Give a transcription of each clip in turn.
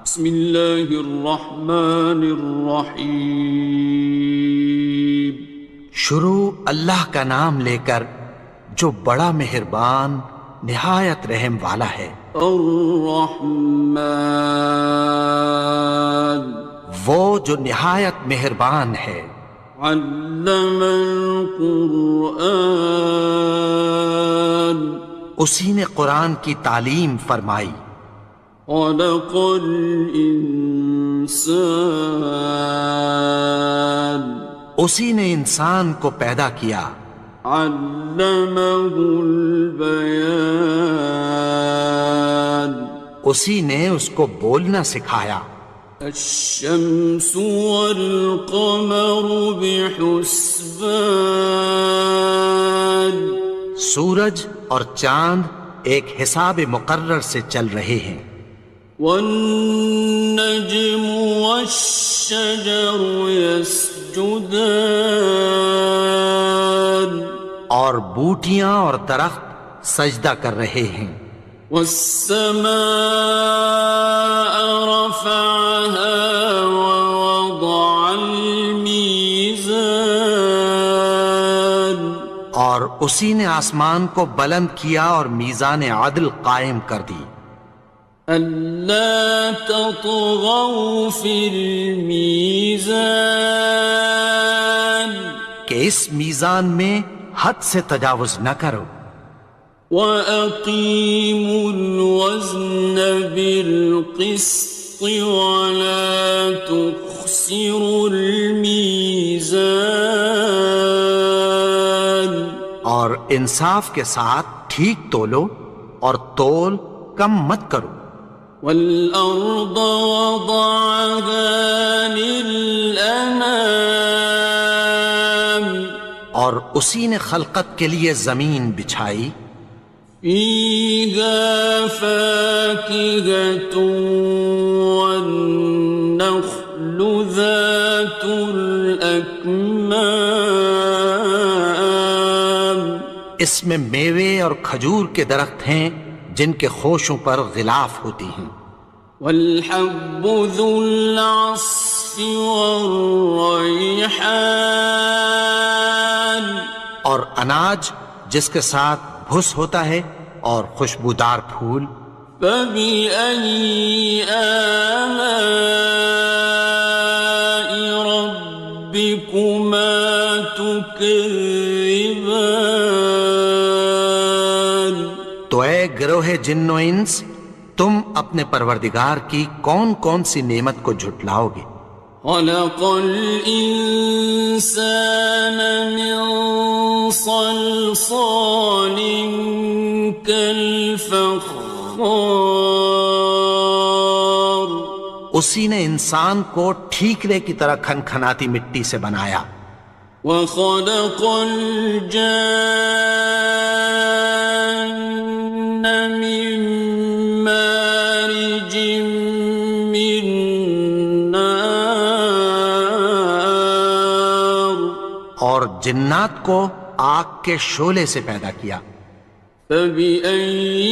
بسم اللہ الرحمن الرحیم. شروع اللہ کا نام لے کر جو بڑا مہربان نہایت رحم والا ہے. الرحمن وہ جو نہایت مہربان ہے. علم القرآن اسی نے قرآن کی تعلیم فرمائی. خلق الانسان اسی نے انسان کو پیدا کیا. علمہ البیان اسی نے اس کو بولنا سکھایا. الشمس والقمر بحسبان سورج اور چاند ایک حساب مقرر سے چل رہے ہیں. والنجم والشجر يسجدان اور بوٹیاں اور درخت سجدہ کر رہے ہیں. والسماء رفعها ووضع الميزان اور اسی نے آسمان کو بلند کیا اور میزان عدل قائم کر دی. ألا تطغوا في الميزان کہ اس میزان میں حد سے تجاوز نہ کرو. وَأَقِيمُوا الْوَزْنَ بِالْقِسْطِ وَلَا تُخْسِرُوا الْمِيزَانَ اور انصاف کے ساتھ ٹھیک تولو اور تول کم مت کرو. وَالْأَرْضَ وَضَعَهَا لِلْأَنَامِ اور اسی نے خلقت کے لیے زمین بچھائی. فِيهَا فَاكِهَةٌ وَالنَّخْلُ ذَاتُ الْأَكْمَامِ اس میں میوے اور کھجور کے درخت ہیں جن کے خوشوں پر غلاف ہوتی ہیں. وَالْحَبُّ ذُو الْعَصْفِ وَالرَّيْحَانِ اور اناج جس کے ساتھ بھس ہوتا ہے اور خوشبودار پھول. فَبِأَيِّ آلَاءِ رَبِّكُمَا تُكَذِّبَانِ تو اے گروہ جن و انس، تم اپنے پروردگار کی کون کون سی نعمت کو جھٹلاؤ گے؟ خَلَقَ الْإِنسَانَ مِنْ صَلْصَالٍ كَالْفَخَّارِ اسی نے انسان کو ٹھیکرے کی طرح کھنکھناتی مٹی سے بنایا. وَخَلَقَ الْجَانَّ مِن مَّارِجٍ مِّن نَّارٍ اور جنات کو آگ کے شعلے سے پیدا کیا. فَبِأَيِّ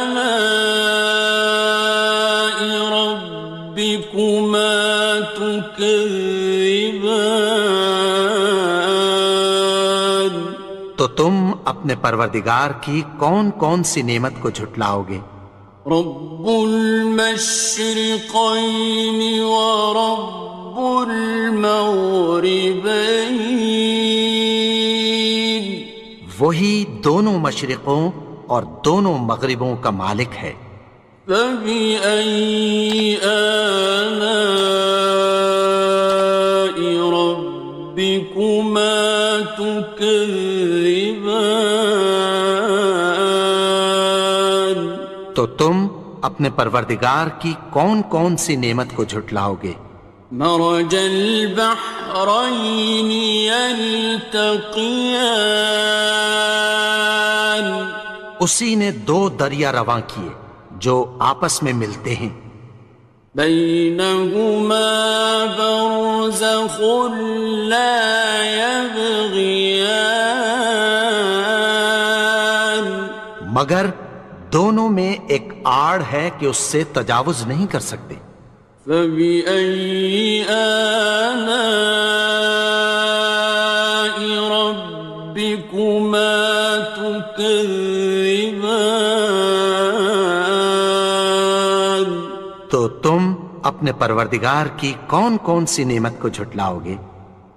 آلَاءِ رَبِّكُمَا تُكَذِّبَانِ تو تم اپنے پروردگار کی کون کون سی نعمت کو جھٹلاؤ گے؟ رب المشرقین ورب المغربین وہی دونوں مشرقوں اور دونوں مغربوں کا مالک ہے. فَبِأَيِّ آلَاءِ رَبِّكُمَا تُكَذِّبَانِ تو تم اپنے پروردگار کی کون کون سی نعمت کو جھٹلاؤ گے؟ مرج البحرین یلتقیان اسی نے دو دریا رواں کیے جو آپس میں ملتے ہیں. بینہما برزخ لا یبغیان مگر دونوں میں ایک آڑ ہے کہ اس سے تجاوز نہیں کر سکتے۔ فبأي آلاء ربكما تكذبان؟ تو تم اپنے پروردگار کی کون کون سی نعمت کو جھٹلاؤ گے؟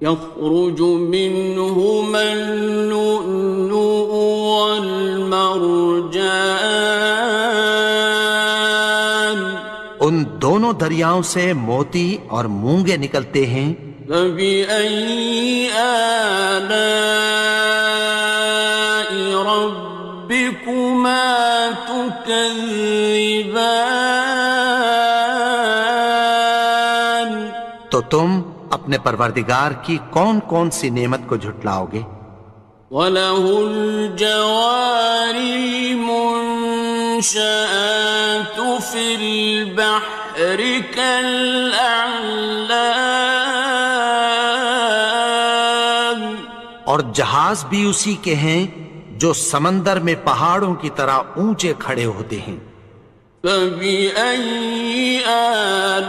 يخرج منهما اللؤلؤ والمرجان، ان دونوں دریاؤں سے موتی اور مونگے نکلتے ہیں۔ فبأي آلاء ربكما تكذبان؟ تو تم اپنے پروردگار کی کون کون سی نعمت کو جھٹلاؤ گے؟ وَلَهُ الْجَوَارِ الْمُنشَآتُ فِي الْبَحْرِ كَالْأَعْلَامِ، اور جہاز بھی اسی کے ہیں جو سمندر میں پہاڑوں کی طرح اونچے کھڑے ہوتے ہیں۔ فَبِأَيِّ آلَاءِ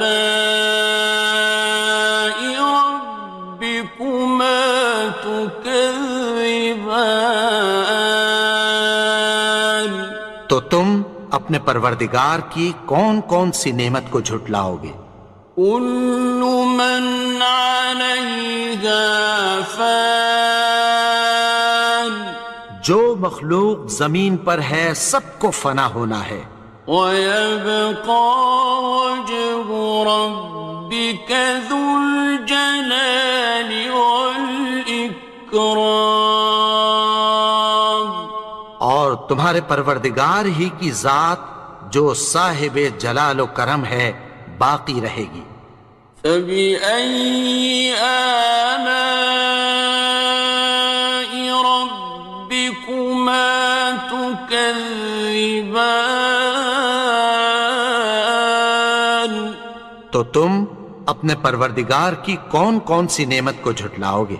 رَبِّكُمَا تُكَذِّبَانِ؟ تو تم اپنے پروردگار کی کون کون سی نعمت کو جھٹلاؤ گے؟ كُلُّ مَنْ عَلَيْهَا فَانٍ، جو مخلوق زمین پر ہے سب کو فنا ہونا ہے۔ وَيَبْقَى وَجْهُ رَبِّكَ ذُو الْجَلَالِ وَالْإِكْرَامِ، اور تمہارے پروردگار ہی کی ذات جو صاحب جلال و کرم ہے باقی رہے گی۔ فَبِأَيِّ آلَاءِ رَبِّكُمَا تُكَذِّبَانِ؟ تو تم اپنے پروردگار کی کون کون سی نعمت کو جھٹلاؤ گے؟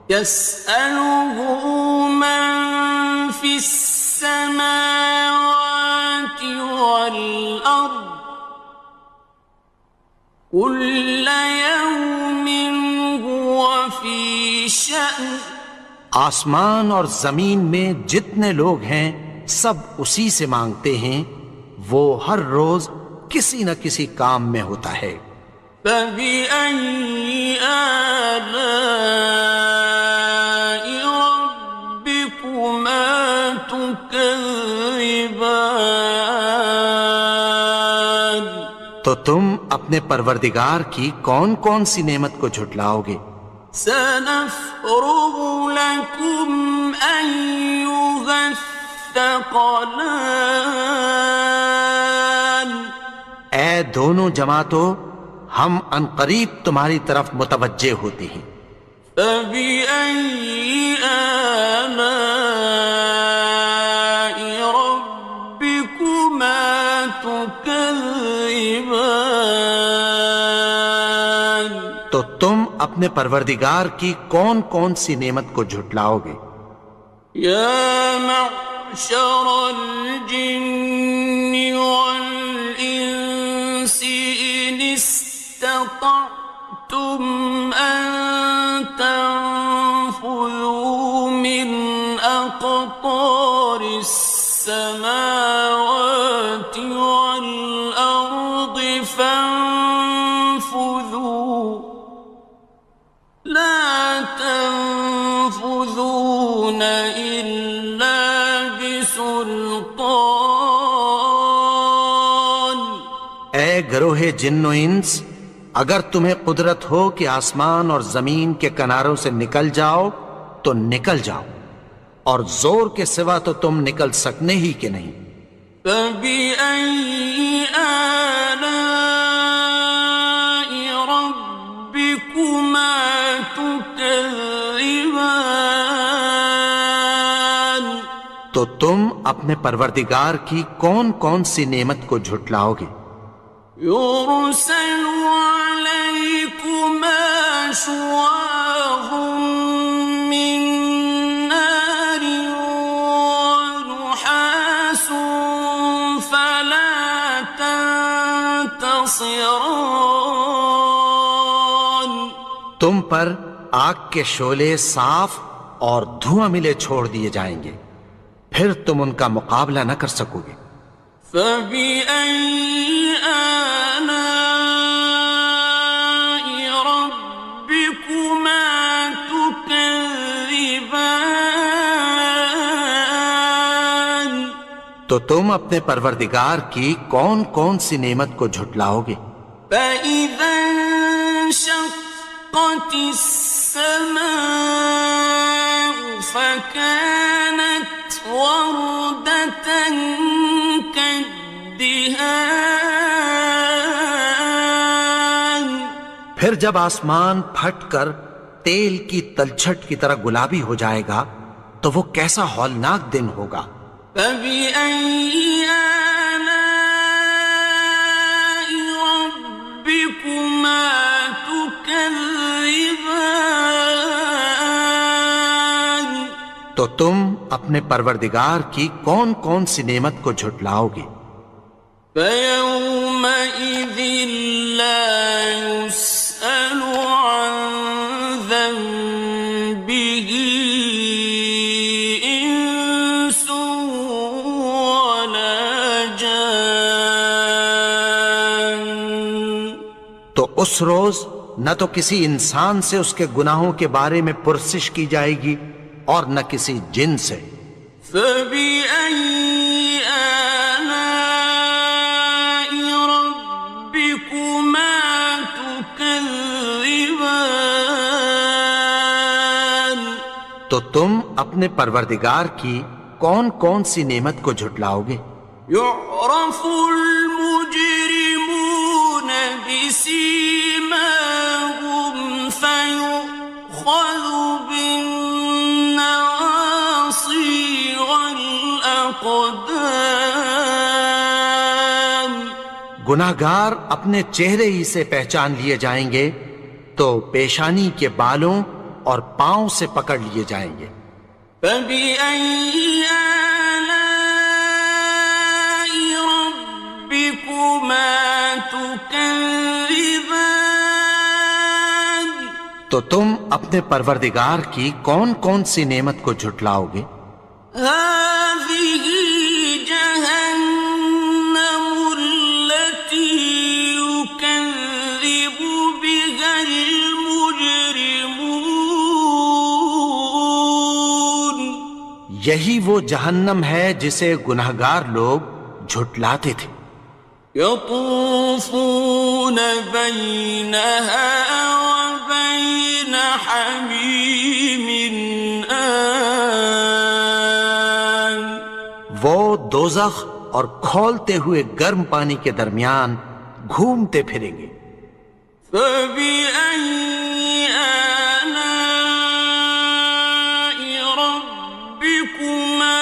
يَسْأَلُهُ مَن فِي السَّمَاوَاتِ وَالْأَرْضِ كُلَّ يَوْمٍ هُوَ فِي شَأْنٍ، آسمان اور زمین میں جتنے لوگ ہیں سب اسی سے مانگتے ہیں، وہ ہر روز کسی نہ کسی کام میں ہوتا ہے۔ فَبِأَيِّ آلَاءِ رَبِّكُمَا تُكَذِّبَانِ؟ تو تم اپنے پروردگار کی کون کون سی نعمت کو جھٹلاؤ گے؟ سَنَفْرُغُ لَكُمْ أَيُّهَ الثَّقَلَانِ، اے دونوں جماعتوں، ہم عنقریب تمہاری طرف متوجہ ہوتے ہیں۔ فَبِأَيِّ آلَاءِ رَبِّكُمَا تُكَذِّبَانِ؟ تو تم اپنے پروردگار کی کون کون سی نعمت کو جھٹلاؤ گے؟ يَا مَعْشَرَ الْجِنِّ وَالْإِنسِ إِنِ اسْتَطَعْتُمْ أَن تَنفُذُوا مِنْ أَقْطَارِ السَّمَاوَاتِ وَالْأَرْضِ فَانفُذُوا لَا تَنفُذُونَ إِلَّا بِسُلْطَانٍ۔ اے گروہ جن و انس، اگر تمہیں قدرت ہو کہ آسمان اور زمین کے کناروں سے نکل جاؤ تو نکل جاؤ، اور زور کے سوا تو تم نکل سکنے ہی کہ نہیں۔ فَبِأَيِّ آلَاءِ رَبِّكُمَا تُكَذِّبَانِ؟ تو تم اپنے پروردگار کی کون کون سی نعمت کو جھٹلاؤ گے؟ يُرْسَلُ عَلَيْكُمَا شُوَاظٌ مِّن نَّارٍ وَنُحَاسٌ ينتصران تم پر آگ کے شعلے صاف اور دھواں ملے چھوڑ دیے جائیں گے، پھر تم ان کا مقابلہ نہ کر سکو گے۔ فبأي آلاء ربكما تكذبان تو تم اپنے پروردگار کی کون کون سی نعمت کو جھٹلاؤ گے؟ فإذا انشقت السماء فكانت وردة كالدهان پھر جب آسمان پھٹ کر تیل کی تلچھٹ کی طرح گلابی ہو جائے گا تو وہ کیسا ہولناک دن ہوگا۔ فبأي آلاء ربكما تكذبان تو تم اپنے پروردگار کی کون کون سی نعمت کو جھٹلاؤ گے؟ فيومئذ لا يسأل عن ذنبه إنس ولا جان تو اس روز نہ تو کسی انسان سے اس کے گناہوں کے بارے میں پرسش کی جائے گی اور نہ کسی جن سے۔ فبأي آلاء ربكما تكذبان تو تم اپنے پروردگار کی کون کون سی نعمت کو جھٹلاؤ گے؟ يعرف المجرمون بسيماهم فيؤخذ بالنواصي والأقدام گناہگار اپنے چہرے ہی سے پہچان لیے جائیں گے تو پیشانی کے بالوں اور پاؤں سے پکڑ لیے جائیں گے۔ فبأي آلاء ربكما تكذبان تو تم اپنے پروردگار کی کون کون سی نعمت کو جھٹلاؤ گے؟ هذه جهنم التي يكذب بها المجرمون یہی وہ جہنم ہے جسے گناہگار لوگ جھٹلاتے تھے۔ يطوفون بينها وبين حميم آن وہ دوزخ اور کھولتے ہوئے گرم پانی کے درمیان گھومتے پھریں گے۔ فبأي آلاء ربكما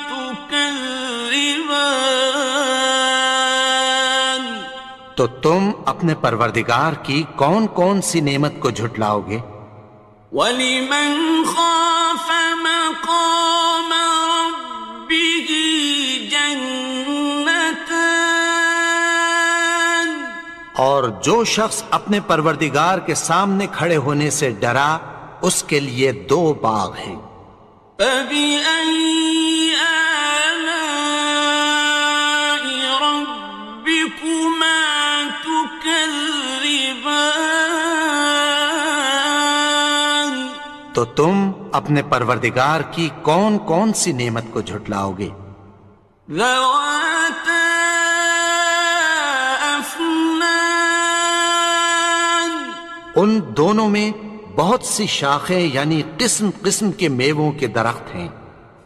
تكذبان تو تم اپنے پروردگار کی کون کون سی نعمت کو جھٹلاؤ گے؟ وَلِمَنْ خَافَ مَقَامَ رَبِّهِ جَنَّتَانِ اور جو شخص اپنے پروردگار کے سامنے کھڑے ہونے سے ڈرا اس کے لیے دو باغ ہیں۔ فَبِأَيِّ آلَاءِ رَبِّكُمَا تُكَذِّبَانِ تو تم اپنے پروردگار کی کون کون سی نعمت کو جھٹلاؤ گے؟ ذَوَاتَا أَفْنَانٍ ان دونوں میں بہت سی شاخیں یعنی قسم قسم کے میووں کے درخت ہیں۔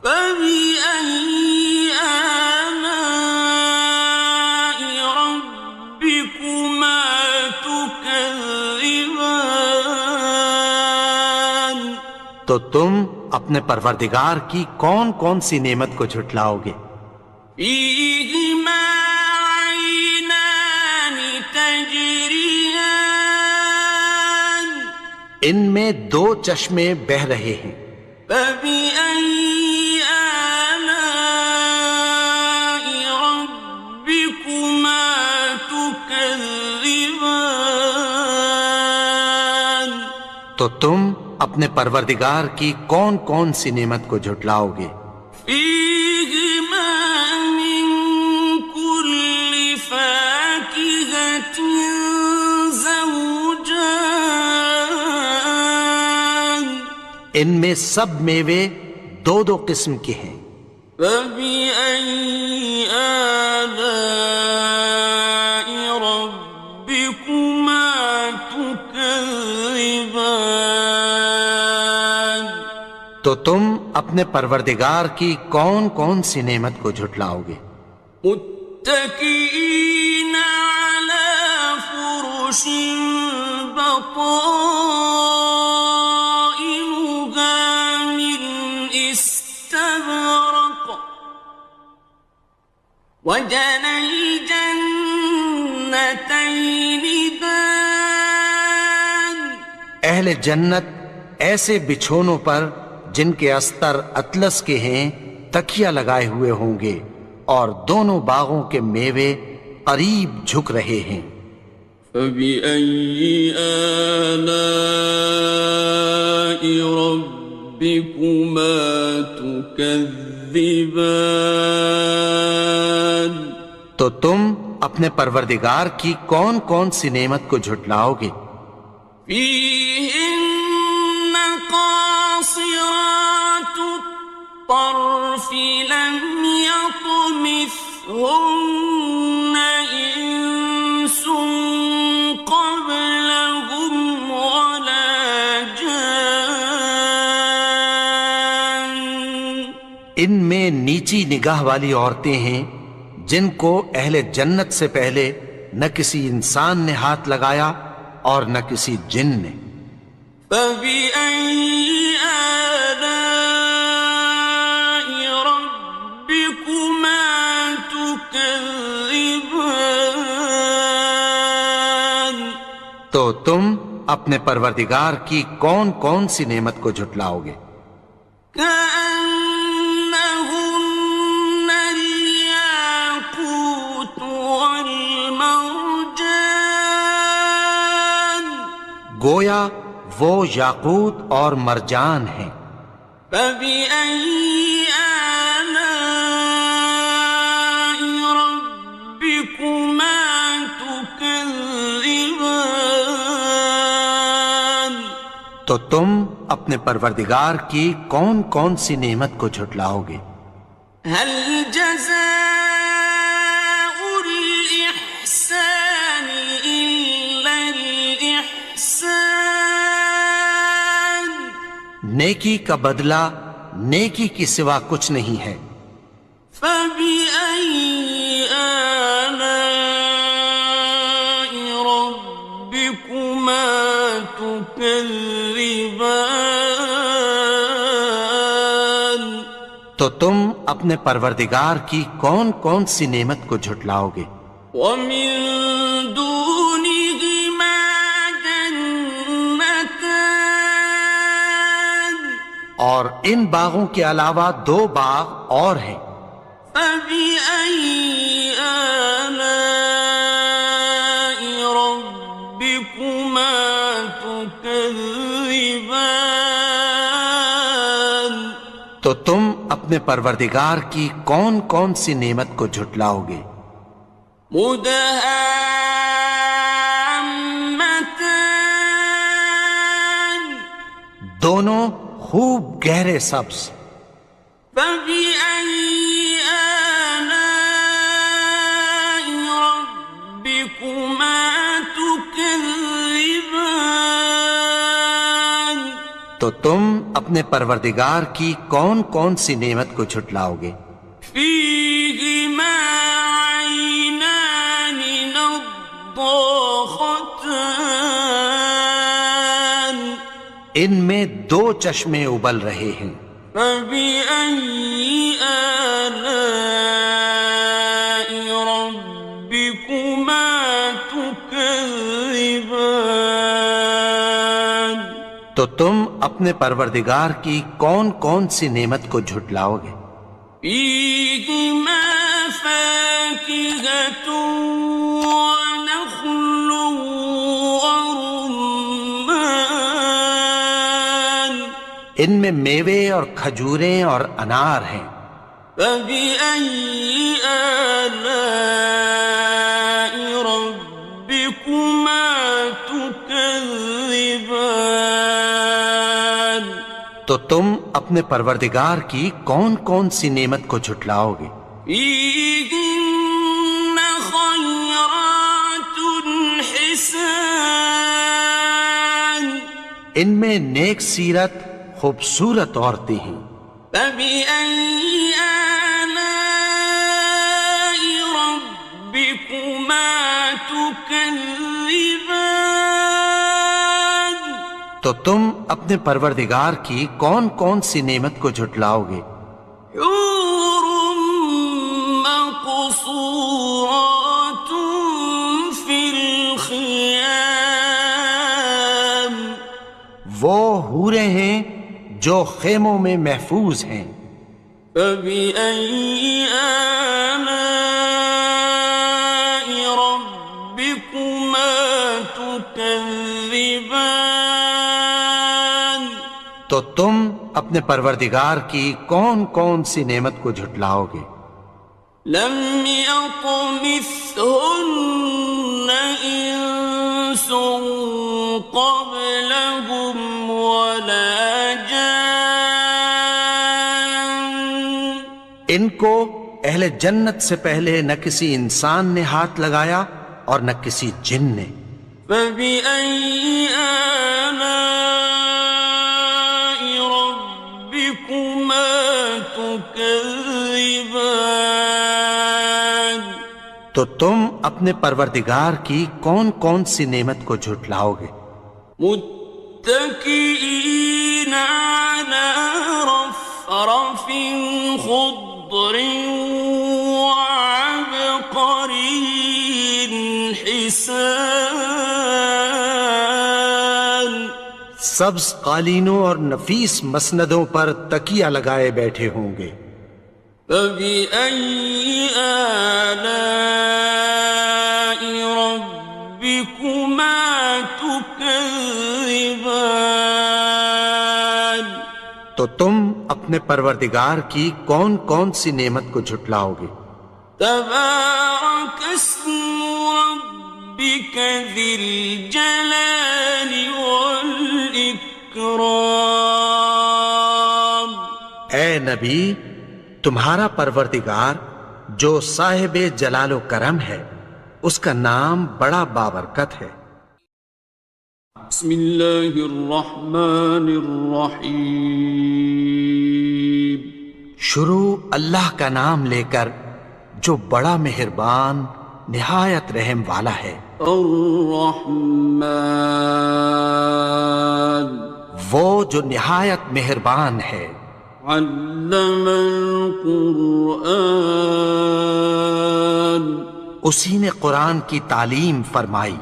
فَبِأَيِّ آلَاءِ رَبِّكُمَا تُكَذِّبَانِ تو تم اپنے پروردگار کی کون کون سی نعمت کو جھٹلاؤ گے؟ فِيهِمَا عَيْنَانِ تَجْرِيَانِ ان میں دو چشمے بہہ رہے ہیں۔ فَبِأَيِّ آلَاءِ رَبِّكُمَا تُكَذِّبَانِ تو تم اپنے پروردگار کی کون کون سی نعمت کو جھٹلاؤ گے؟ فیہما من کل فاکہۃ زوجان، ان میں سب میوے دو دو قسم کے ہیں۔ فبأي آلاء ربكما تكذبان، تو تم اپنے پروردگار کی کون کون سی نعمت کو جھٹلاؤ گے؟ متكئين على فرش بطائنها من استبرق، وجنى الجنتين دان، اہل جنت ایسے بچھونوں پر جن کے استر اطلس کے ہیں تکیہ لگائے ہوئے ہوں گے، اور دونوں باغوں کے میوے قریب جھک رہے ہیں۔ فبأي آلاء ربكما تكذبان، تو تم اپنے پروردگار کی کون کون سی نعمت کو جھٹلاؤ گے؟ فيهن قاصرات الطرف لم يطمثهن إنس قبلهم ولا جان، ان میں نیچی نگاہ والی عورتیں ہیں جن کو اہل جنت سے پہلے نہ کسی انسان نے ہاتھ لگایا اور نہ کسی جن نے۔ فبأي آلاء ربكما تكذبان، تو تم اپنے پروردگار کی کون کون سی نعمت کو جھٹلاؤ گے؟ كأنهن الياقوت والمرجان، گویا وہ یاقوت اور مرجان ہیں۔ فبأي آلاء ربكما تكذبان، تو تم اپنے پروردگار کی کون کون سی نعمت کو جھٹلاؤ گے؟ هل جزاء الإحسان إلا الإحسان، نیکی کا بدلہ نیکی کی سوا کچھ نہیں ہے۔ فبأي آلاء ربكما تكذبان، تو تم اپنے پروردگار کی کون کون سی نعمت کو جھٹلاؤ گے؟ ومن دونهما جنتان، اور ان باغوں کے علاوہ دو باغ اور ہیں۔ فبأي آلاء ربكما تكذبان، تو تم اپنے پروردگار کی کون کون سی نعمت کو جھٹلاؤ گے؟ مدهامتان، دونوں خوب گہرے سبز۔ فبأي آلاء ربكما تكذبان، تو تم اپنے پروردگار کی کون کون سی نعمت کو جھٹلاؤ گے؟ فيهما عينان نضاختان، ان میں دو چشمے ابل رہے ہیں۔ فبأي آلاء ربكما تكذبان، تو تم اپنے پروردگار کی کون کون سی نعمت کو جھٹلاؤ گے؟ فيهما فاكهة ونخل ورمان، ان میں میوے اور کھجوریں اور انار ہیں۔ فبأي آلاء ربكما تكذبان؟ تو تم اپنے پروردگار کی کون کون سی نعمت کو جھٹلاؤ گے؟ فيهن خيرات حسان، ان میں نیک سیرت خوبصورت عورتیں ہیں۔ فبأي آلاء ربكما تكذبان؟ تو تم اپنے پروردگار کی کون کون سی نعمت کو جھٹلاؤ گے؟ حور مقصورات في الخيام، وہ حوریں ہیں جو خیموں میں محفوظ ہیں۔ فبأي آلاء ربكما تكذبان؟ تو تم اپنے پروردگار کی کون کون سی نعمت کو جھٹلاؤ گے؟ لم يطمثهن إنس قبلهم ولا جان، ان کو اہل جنت سے پہلے نہ کسی انسان نے ہاتھ لگایا اور نہ کسی جن نے۔ فبأي آلاء ربكما تكذبان؟ تو تم اپنے پروردگار کی کون کون سی نعمت کو جھٹلاؤ گے؟ متكئين على رفرف خضر وعبقري حسان، سبز قالینوں اور نفیس مسندوں پر تکیہ لگائے بیٹھے ہوں گے۔ فبأي آلاء ربكما تكذبان؟ تو تم اپنے پروردگار کی کون کون سی نعمت کو جھٹلاؤ گے؟ تبارك اسم ربك ذي الجلال والإكرام۔ اے نبی، تمہارا پروردگار جو صاحب جلال و کرم ہے، اس کا نام بڑا بابرکت ہے۔ بسم اللہ الرحمن الرحیم، شروع اللہ کا نام لے کر جو بڑا مہربان نہایت رحم والا ہے۔ الرحمن، وہ جو نہایت مہربان ہے۔ علم القرآن، اسی نے قرآن کی تعلیم فرمائی۔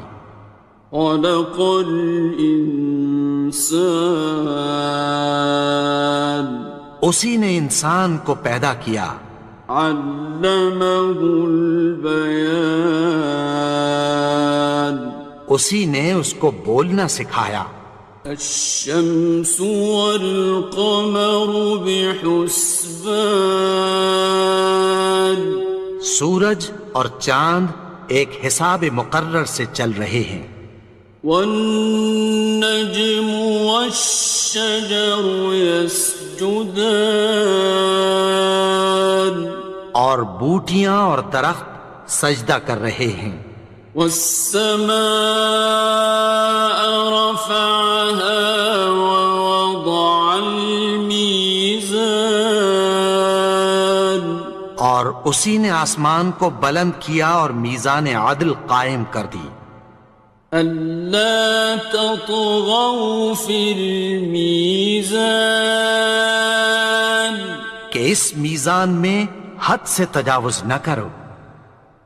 خلق الانسان، اسی نے انسان کو پیدا کیا۔ علمہ البیان، اسی نے اس کو بولنا سکھایا۔ الشمس والقمر بحسبان، سورج اور چاند ایک حساب مقرر سے چل رہے ہیں۔ والنجم والشجر يسجدان، اور بوٹیاں اور درخت سجدہ کر رہے ہیں۔ والسماء رفعها ووضع الميزان، اور اسی نے آسمان کو بلند کیا اور میزان عدل قائم کر دی۔ ألا تطغوا في الميزان، کہ اس میزان میں حد سے تجاوز نہ کرو۔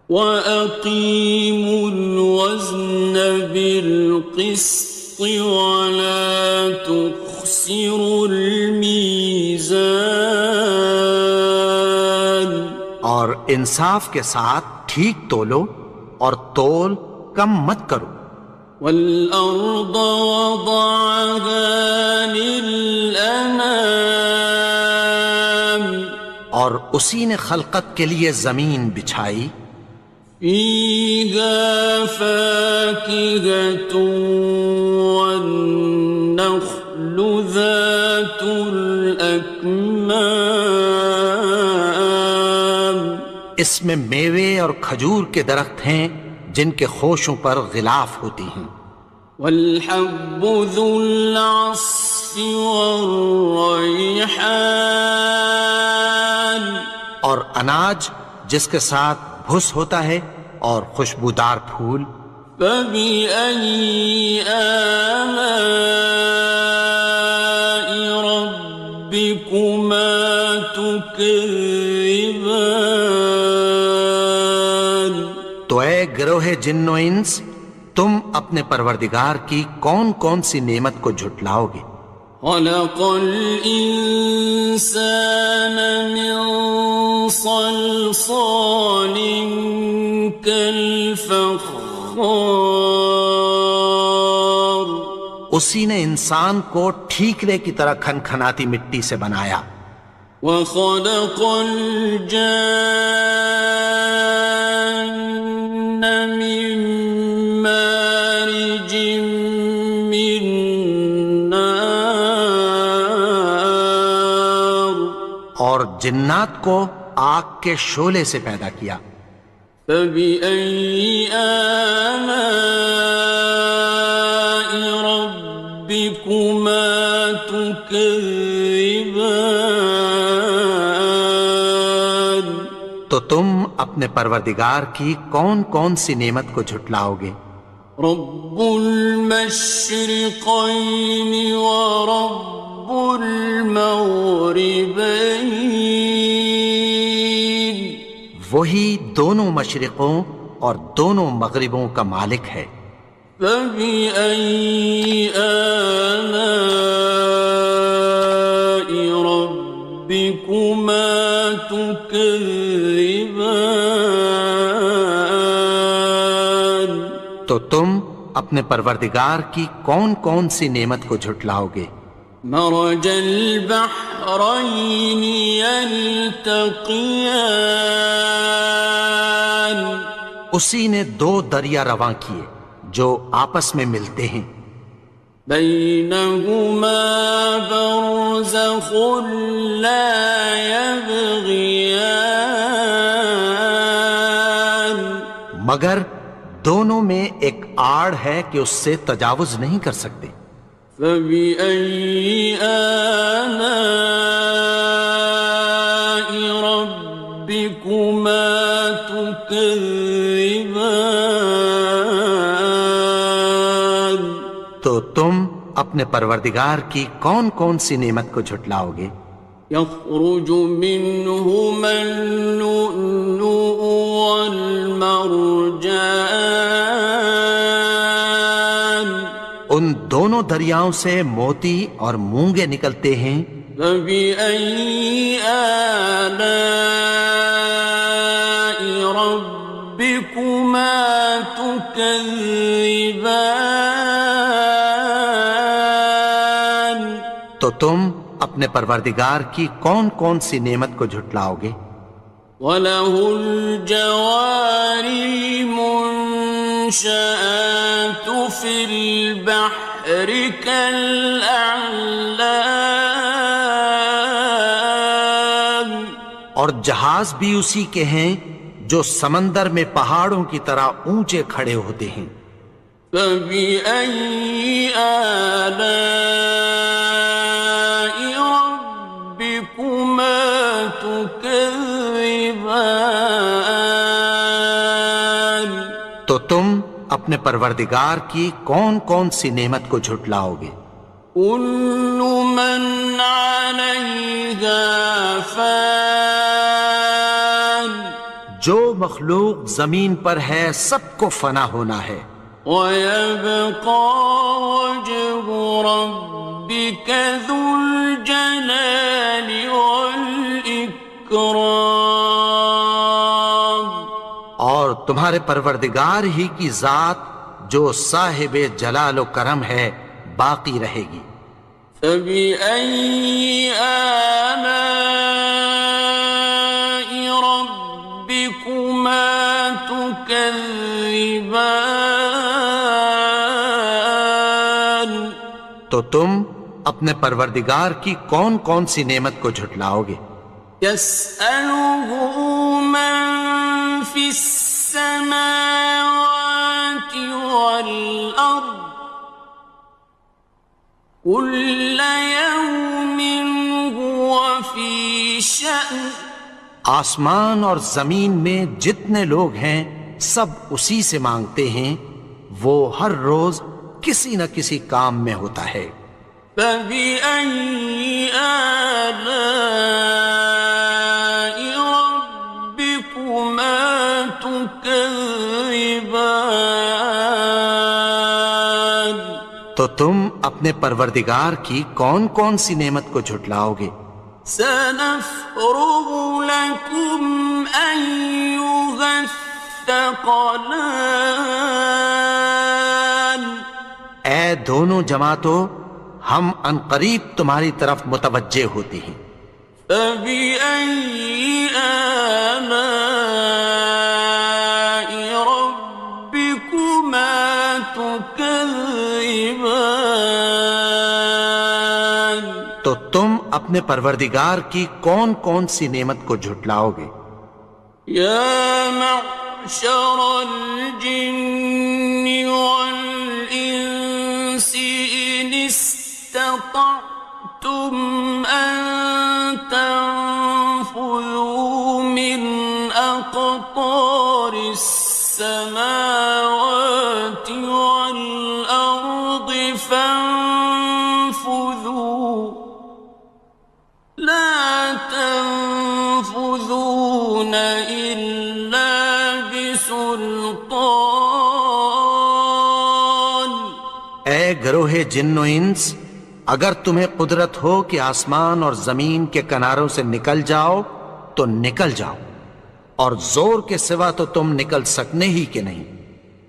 وَأَقِيمُوا الْوَزْنَ بِالْقِسْطِ وَلَا تُخْسِرُوا الْمِيزَانَ، اور انصاف کے ساتھ ٹھیک تولو اور تول کم مت کرو۔ والأرض وضعها للأنام اور اسی نے خلقت کے لیے زمین بچھائی، فيها فاكهة والنخل ذات الأكمام اس میں میوے اور کھجور کے درخت ہیں جن کے خوشوں پر غلاف ہوتی ہیں، والحب ذو العصف والريحان اور اناج جس کے ساتھ بھس ہوتا ہے اور خوشبودار پھول۔ فبأي آلاء ربكما تكذبان تو اے گروہ جن و انس، تم اپنے پروردگار کی کون کون سی نعمت کو جھٹلاؤ گے؟ خلق الإنسان من صلصال كالفخار اسی نے انسان کو ٹھیکرے کی طرح کھنکھناتی مٹی سے بنایا، وخلق الجان من مارج من نار اور جنات کو آگ کے شعلے سے پیدا کیا۔ فبأي آلاء ربكما تكذبان تو تم اپنے پروردگار کی کون کون سی نعمت کو جھٹلاؤ گے؟ رب المشرقين ورب المغربين وہی دونوں مشرقوں اور دونوں مغربوں کا مالک ہے۔ فبأي آلاء ربكما تكذبان تو تم اپنے پروردگار کی کون کون سی نعمت کو جھٹلاؤ گے؟ مرج البحرين يلتقيان اسی نے دو دریا رواں کیے جو آپس میں ملتے ہیں، بينهما برزخ لا يبغيان مگر دونوں میں ایک آڑ ہے کہ اس سے تجاوز نہیں کر سکتے۔ فبأي آلاء ربكما تكذبان تو تم اپنے پروردگار کی کون کون سی نعمت کو جھٹلاؤ گے؟ يخرج منهما اللؤلؤ والمرجان ان دونوں دریاؤں سے موتی اور مونگے نکلتے ہیں۔ فبأي آلاء ربكما تكذبان تو تم اپنے پروردگار کی کون کون سی نعمت کو جھٹلاؤ گے؟ وَلَهُ الْجَوَارِ الْمُنشَآتُ فِي الْبَحْرِ كَالْأَعْلَامِ اور جہاز بھی اسی کے ہیں جو سمندر میں پہاڑوں کی طرح اونچے کھڑے ہوتے ہیں۔ فبأي آلاء ربكما تكذبان تو تم اپنے پروردگار کی کون کون سی نعمت کو جھٹلاؤ گے؟ كل من عليها فان جو مخلوق زمین پر ہے سب کو فنا ہونا ہے، ويبقى وجه ربك ذو الجلال والإكرام اور تمہارے پروردگار ہی کی ذات جو صاحب جلال و کرم ہے باقی رہے گی۔ فَبِأَيِّ آلَاءِ رَبِّكُمَا تُكَذِّبَانِ؟ تو تم اپنے پروردگار کی کون کون سی نعمت کو جھٹلاؤ گے؟ يَسْأَلُهُ مَن فِي السَّمَاوَاتِ وَالْأَرْضِ كُلَّ يَوْمٍ هُوَ فِي شَأْنٍ۔ آسمان اور زمین میں جتنے لوگ ہیں سب اسی سے مانگتے ہیں، وہ ہر روز کسی نہ کسی کام میں ہوتا ہے۔ فَبِأَيِّ آلَاءِ رَبِّكُمَا تُكَذِّبَانِ؟ تو تم اپنے پروردگار کی کون کون سی نعمت کو جھٹلاؤ گے؟ سَنَفْرُغُ لَكُمْ أَيُّهَ الثَّقَلَانِ۔ اے دونوں جماعتوں، ہم عنقریب تمہاری طرف متوجہ ہوتے ہیں۔ فَبِأَيِّ آلَاءِ رَبِّكُمَا تُكَذِّبَانِ؟ تو تم اپنے پروردگار کی کون کون سی نعمت کو جھٹلاؤ گے؟ يَا مَعْشَرَ الْجِنِّ وَالْإِنسِ إِنِ اسْتَطَعْتُمْ أَن تَنفُذُوا مِنْ أَقْطَارِ السَّمَاوَاتِ وَالْأَرْضِ فَانفُذُوا لَا تَنفُذُونَ إِلَّا بِسُلْطَانٍ۔ اے گروہ جن و انس، اگر تمہیں قدرت ہو کہ آسمان اور زمین کے کناروں سے نکل جاؤ تو نکل جاؤ، اور زور کے سوا تو تم نکل سکنے ہی کہ نہیں۔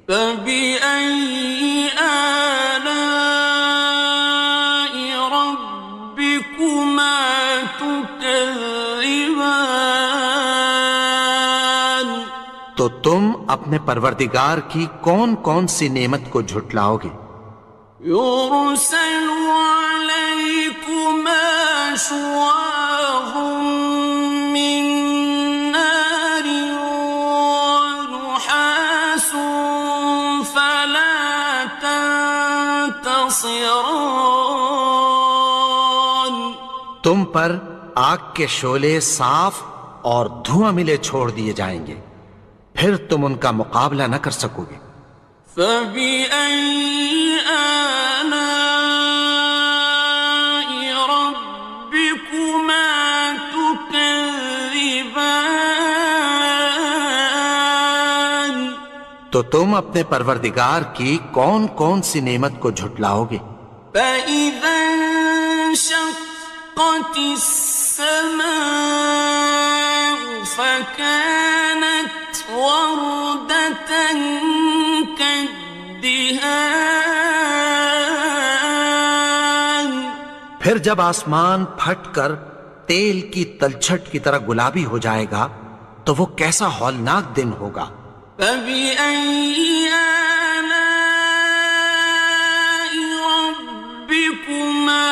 فَبِأَيِّ آلَاءِ رَبِّكُمَا تُكَذِّبَانِ؟ تو تم اپنے پروردگار کی کون کون سی نعمت کو جھٹلاؤ گے؟ يُرْسَلُ عَلَيْكُمَا شُوَاظٌ مِّن نَّارٍ وَنُحَاسٌ فَلَا تَنتَصِرَانِ۔ تم پر آگ کے شعلے صاف اور دھواں ملے چھوڑ دیے جائیں گے، پھر تم ان کا مقابلہ نہ کر سکو گے۔ فَبِأَيِّ آلَاءِ رَبِّكُمَا تُكَذِّبَانِ؟ تو تم اپنے پروردگار کی کون کون سی نعمت کو جھٹلاؤ گے؟ فَإِذَا انشَقَّتِ السَّمَاءُ فَكَانَتْ وَرْدَةً كَالدِّهَانِ۔ پھر جب آسمان پھٹ کر تیل کی تلچھٹ کی طرح گلابی ہو جائے گا تو وہ کیسا ہولناک دن ہوگا۔ فَبِأَيِّ آلَاءِ رَبِّكُمَا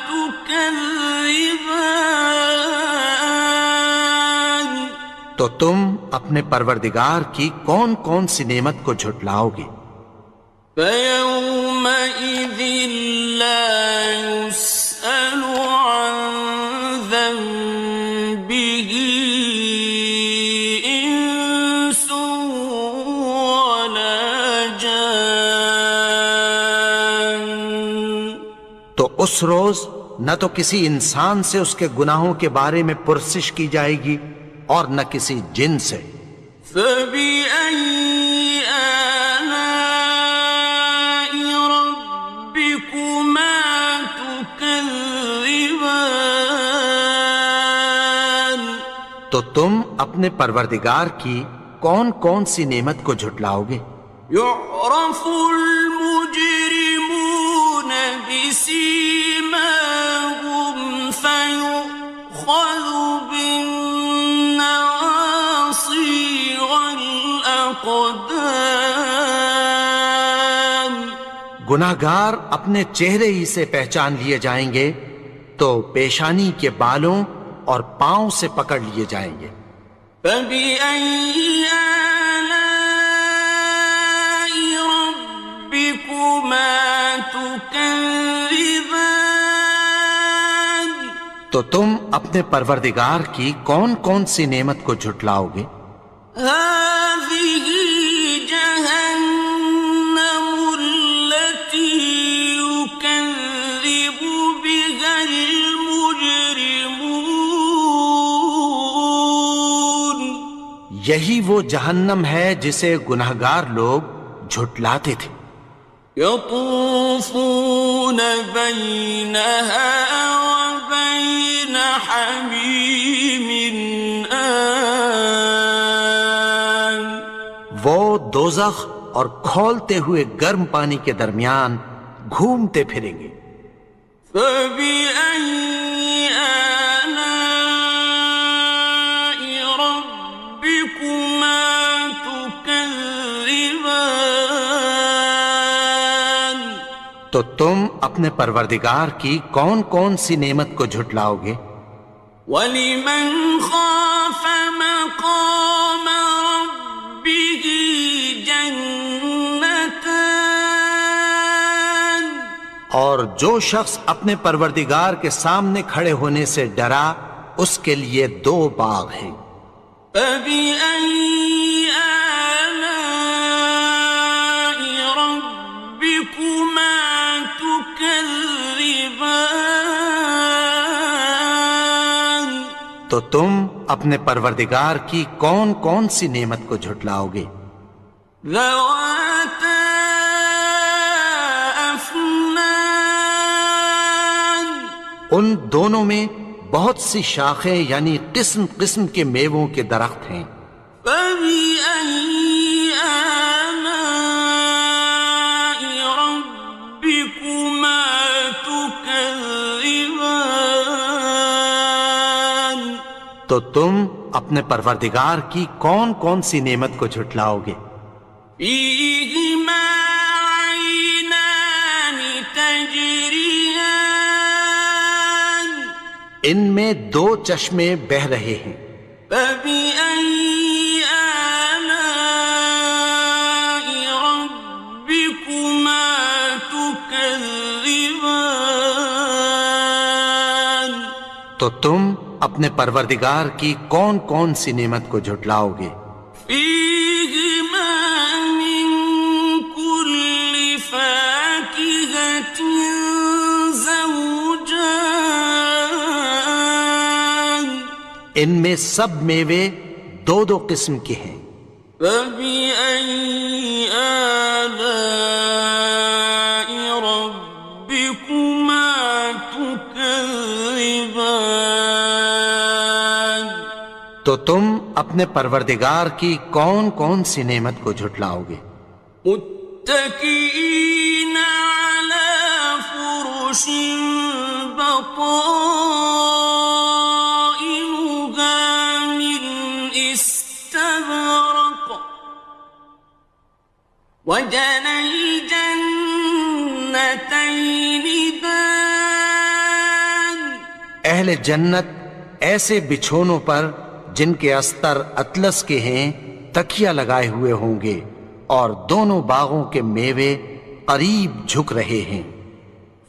تُكَذِّبَانِ؟ تو تم اپنے پروردگار کی کون کون سی نعمت کو جھٹلاؤ گے؟ فَيَوْمَئِذٍ لَا يُسْأَلُ عَن ذَنبِهِ إِنسٌ وَلَا جَانٌّ۔ تو اس روز نہ تو کسی انسان سے اس کے گناہوں کے بارے میں پرسش کی جائے گی اور نہ کسی جن سے۔ فَبِأَيِّ آلَاءِ رَبِّكُمَا تُكَذِّبَانِ؟ تو تم اپنے پروردگار کی کون کون سی نعمت کو جھٹلاؤ گے؟ يعرف المجرمون بسيماهم فيؤخذ بالنواصي والأقدام. گناہگار اپنے چہرے ہی سے پہچان لیے جائیں گے تو پیشانی کے بالوں اور پاؤں سے پکڑ لیے جائیں گے. فَبِأَيِّ آلَاءِ رَبِّكُمَا تُكَذِّبَانِ. تو تم اپنے پروردگار کی کون کون سی نعمت کو جھٹلاؤ گے؟ هَٰذِهِ جَهَنَّمُ الَّتِي يُكَذِّبُ بِهَا الْمُجْرِمُونَ. یہی وہ جہنم ہے جسے گناہگار لوگ جھٹلاتے تھے. يطوفون بينها وبين حميم آن. وہ دوزخ اور کھولتے ہوئے گرم پانی کے درمیان گھومتے پھریں گے. فبأي آلاء ربكما تكذبان. تو تم اپنے پروردگار کی کون کون سی نعمت کو جھٹلاؤ گے؟ وَلِمَنْ خَافَ مَقَامَ رَبِّهِ جَنَّتَانِ. اور جو شخص اپنے پروردگار کے سامنے کھڑے ہونے سے ڈرا اس کے لیے 2 باغ ہیں. فَبِأَيِّ آلَاءِ رَبِّكُمَا تُكَذِّبَانِ. تو تم اپنے پروردگار کی کون کون سی نعمت کو جھٹلاؤ گے؟ ذَوَاتَا أَفْنَانٍ. ان دونوں میں بہت سی شاخیں یعنی قسم قسم کے میووں کے درخت ہیں. فَبِأَيِّ آلَاءِ رَبِّكُمَا تُكَذِّبَانِ. تو تم اپنے پروردگار کی کون کون سی نعمت کو جھٹلاؤ گے؟ فِيهِمَا عَيْنَانِ تَجْرِيَانِ. ان میں 2 چشمے بہہ رہے ہیں. فَبِأَيِّ آلَاءِ رَبِّكُمَا تُكَذِّبَانِ. تو تم اپنے پروردگار کی کون کون سی نعمت کو جھٹلاؤ گے؟ فِيهِمَا مِن كُلِّ فَاكِهَةٍ زَوْجَانِ. ان میں سب میوے 2 قسم کے ہیں. فَبِأَيِّ آلَاءِ رَبِّكُمَا تُكَذِّبَانِ. تو تم اپنے پروردگار کی کون کون سی نعمت کو جھٹلاؤ گے؟ متكئين على فرش بطائنها من استبرق وجنى الجنتين دان. اہل جنت ایسے بچھونوں پر جن کے استر اطلس کے ہیں تکیہ لگائے ہوئے ہوں گے اور دونوں باغوں کے میوے قریب جھک رہے ہیں.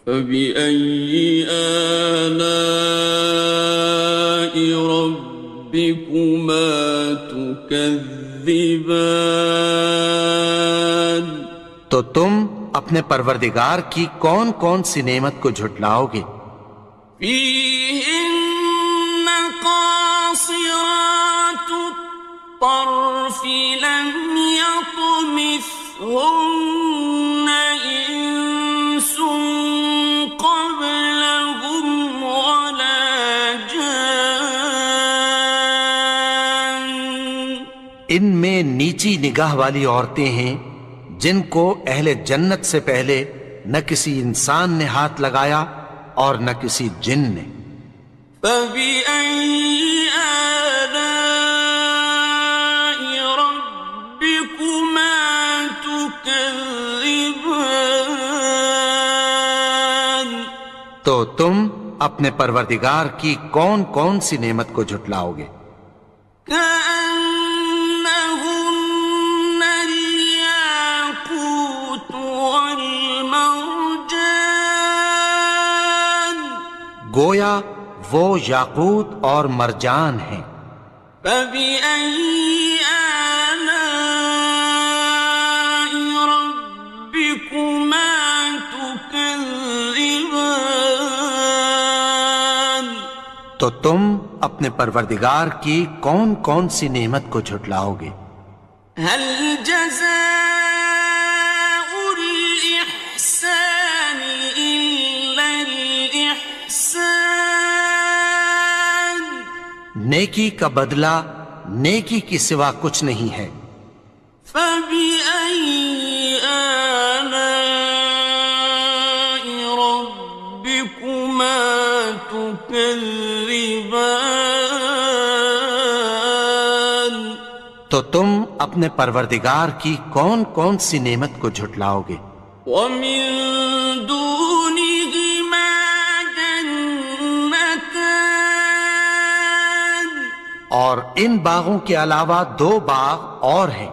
فَبِأَيِّ آلَاءِ رَبِّكُمَا تُكَذِّبَانِ. تو تم اپنے پروردگار کی کون کون سی نعمت کو جھٹلاؤ گے؟ فِيهِنَّ قَاصِرَاتُ الطَّرْفِ لَمْ يَطْمِثْهُنَّ إِنسٌ قَبْلَهُمْ وَلَا جَانٌّ. ان میں نیچی نگاہ والی عورتیں ہیں جن کو اہل جنت سے پہلے نہ کسی انسان نے ہاتھ لگایا اور نہ کسی جن نے۔ فَبِأَيِّ آلَاءِ رَبِّكُمَا تُكَذِّبَانِ؟ تو تم اپنے پروردگار کی کون کون سی نعمت کو جھٹلاؤ گے؟ كأنهن الياقوت والمرجان، گویا وہ یاقوت اور مرجان ہیں۔ فبأي آلاء ربكما تكذبان؟ تو تم اپنے پروردگار کی کون کون سی نعمت کو جھٹلاؤ گے؟ هل جزاء الإحسان إلا الإحسان؟ نیکی کا بدلہ نیکی کی سوا کچھ نہیں ہے۔ فبأي آلاء ربكما تكذبان؟ تو تم اپنے پروردگار کی کون کون سی نعمت کو جھٹلاؤ گے؟ ومن دونهما جنتان، اور ان باغوں کے علاوہ دو باغ اور ہیں۔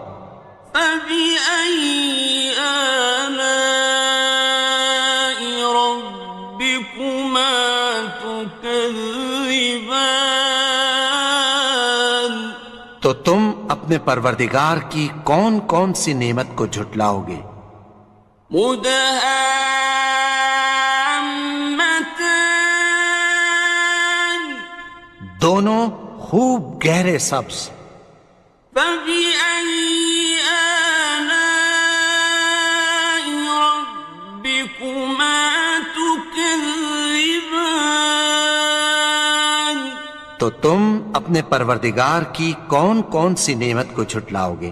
فبأي آلاء ربكما تكذبان؟ تو تم اپنے پروردگار کی کون کون سی نعمت کو جھٹلاؤ گے؟ مدهامتان، دونوں خوب گہرے سبز۔ فبأي آلاء ربكما تكذبان؟ تو تم اپنے پروردگار کی کون کون سی نعمت کو جھٹلاؤ گے؟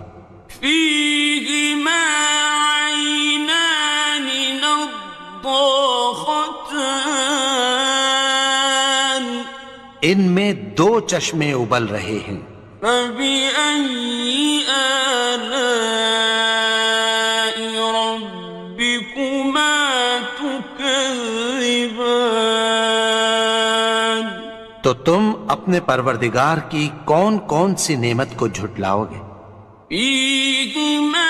فيهما عينان نضاختان، ان میں دو چشمے ابل رہے ہیں۔ فبأي آلاء ربكما تكذبان؟ تو تم اپنے پروردگار کی کون کون سی نعمت کو جھٹلاؤ گے؟ فيهما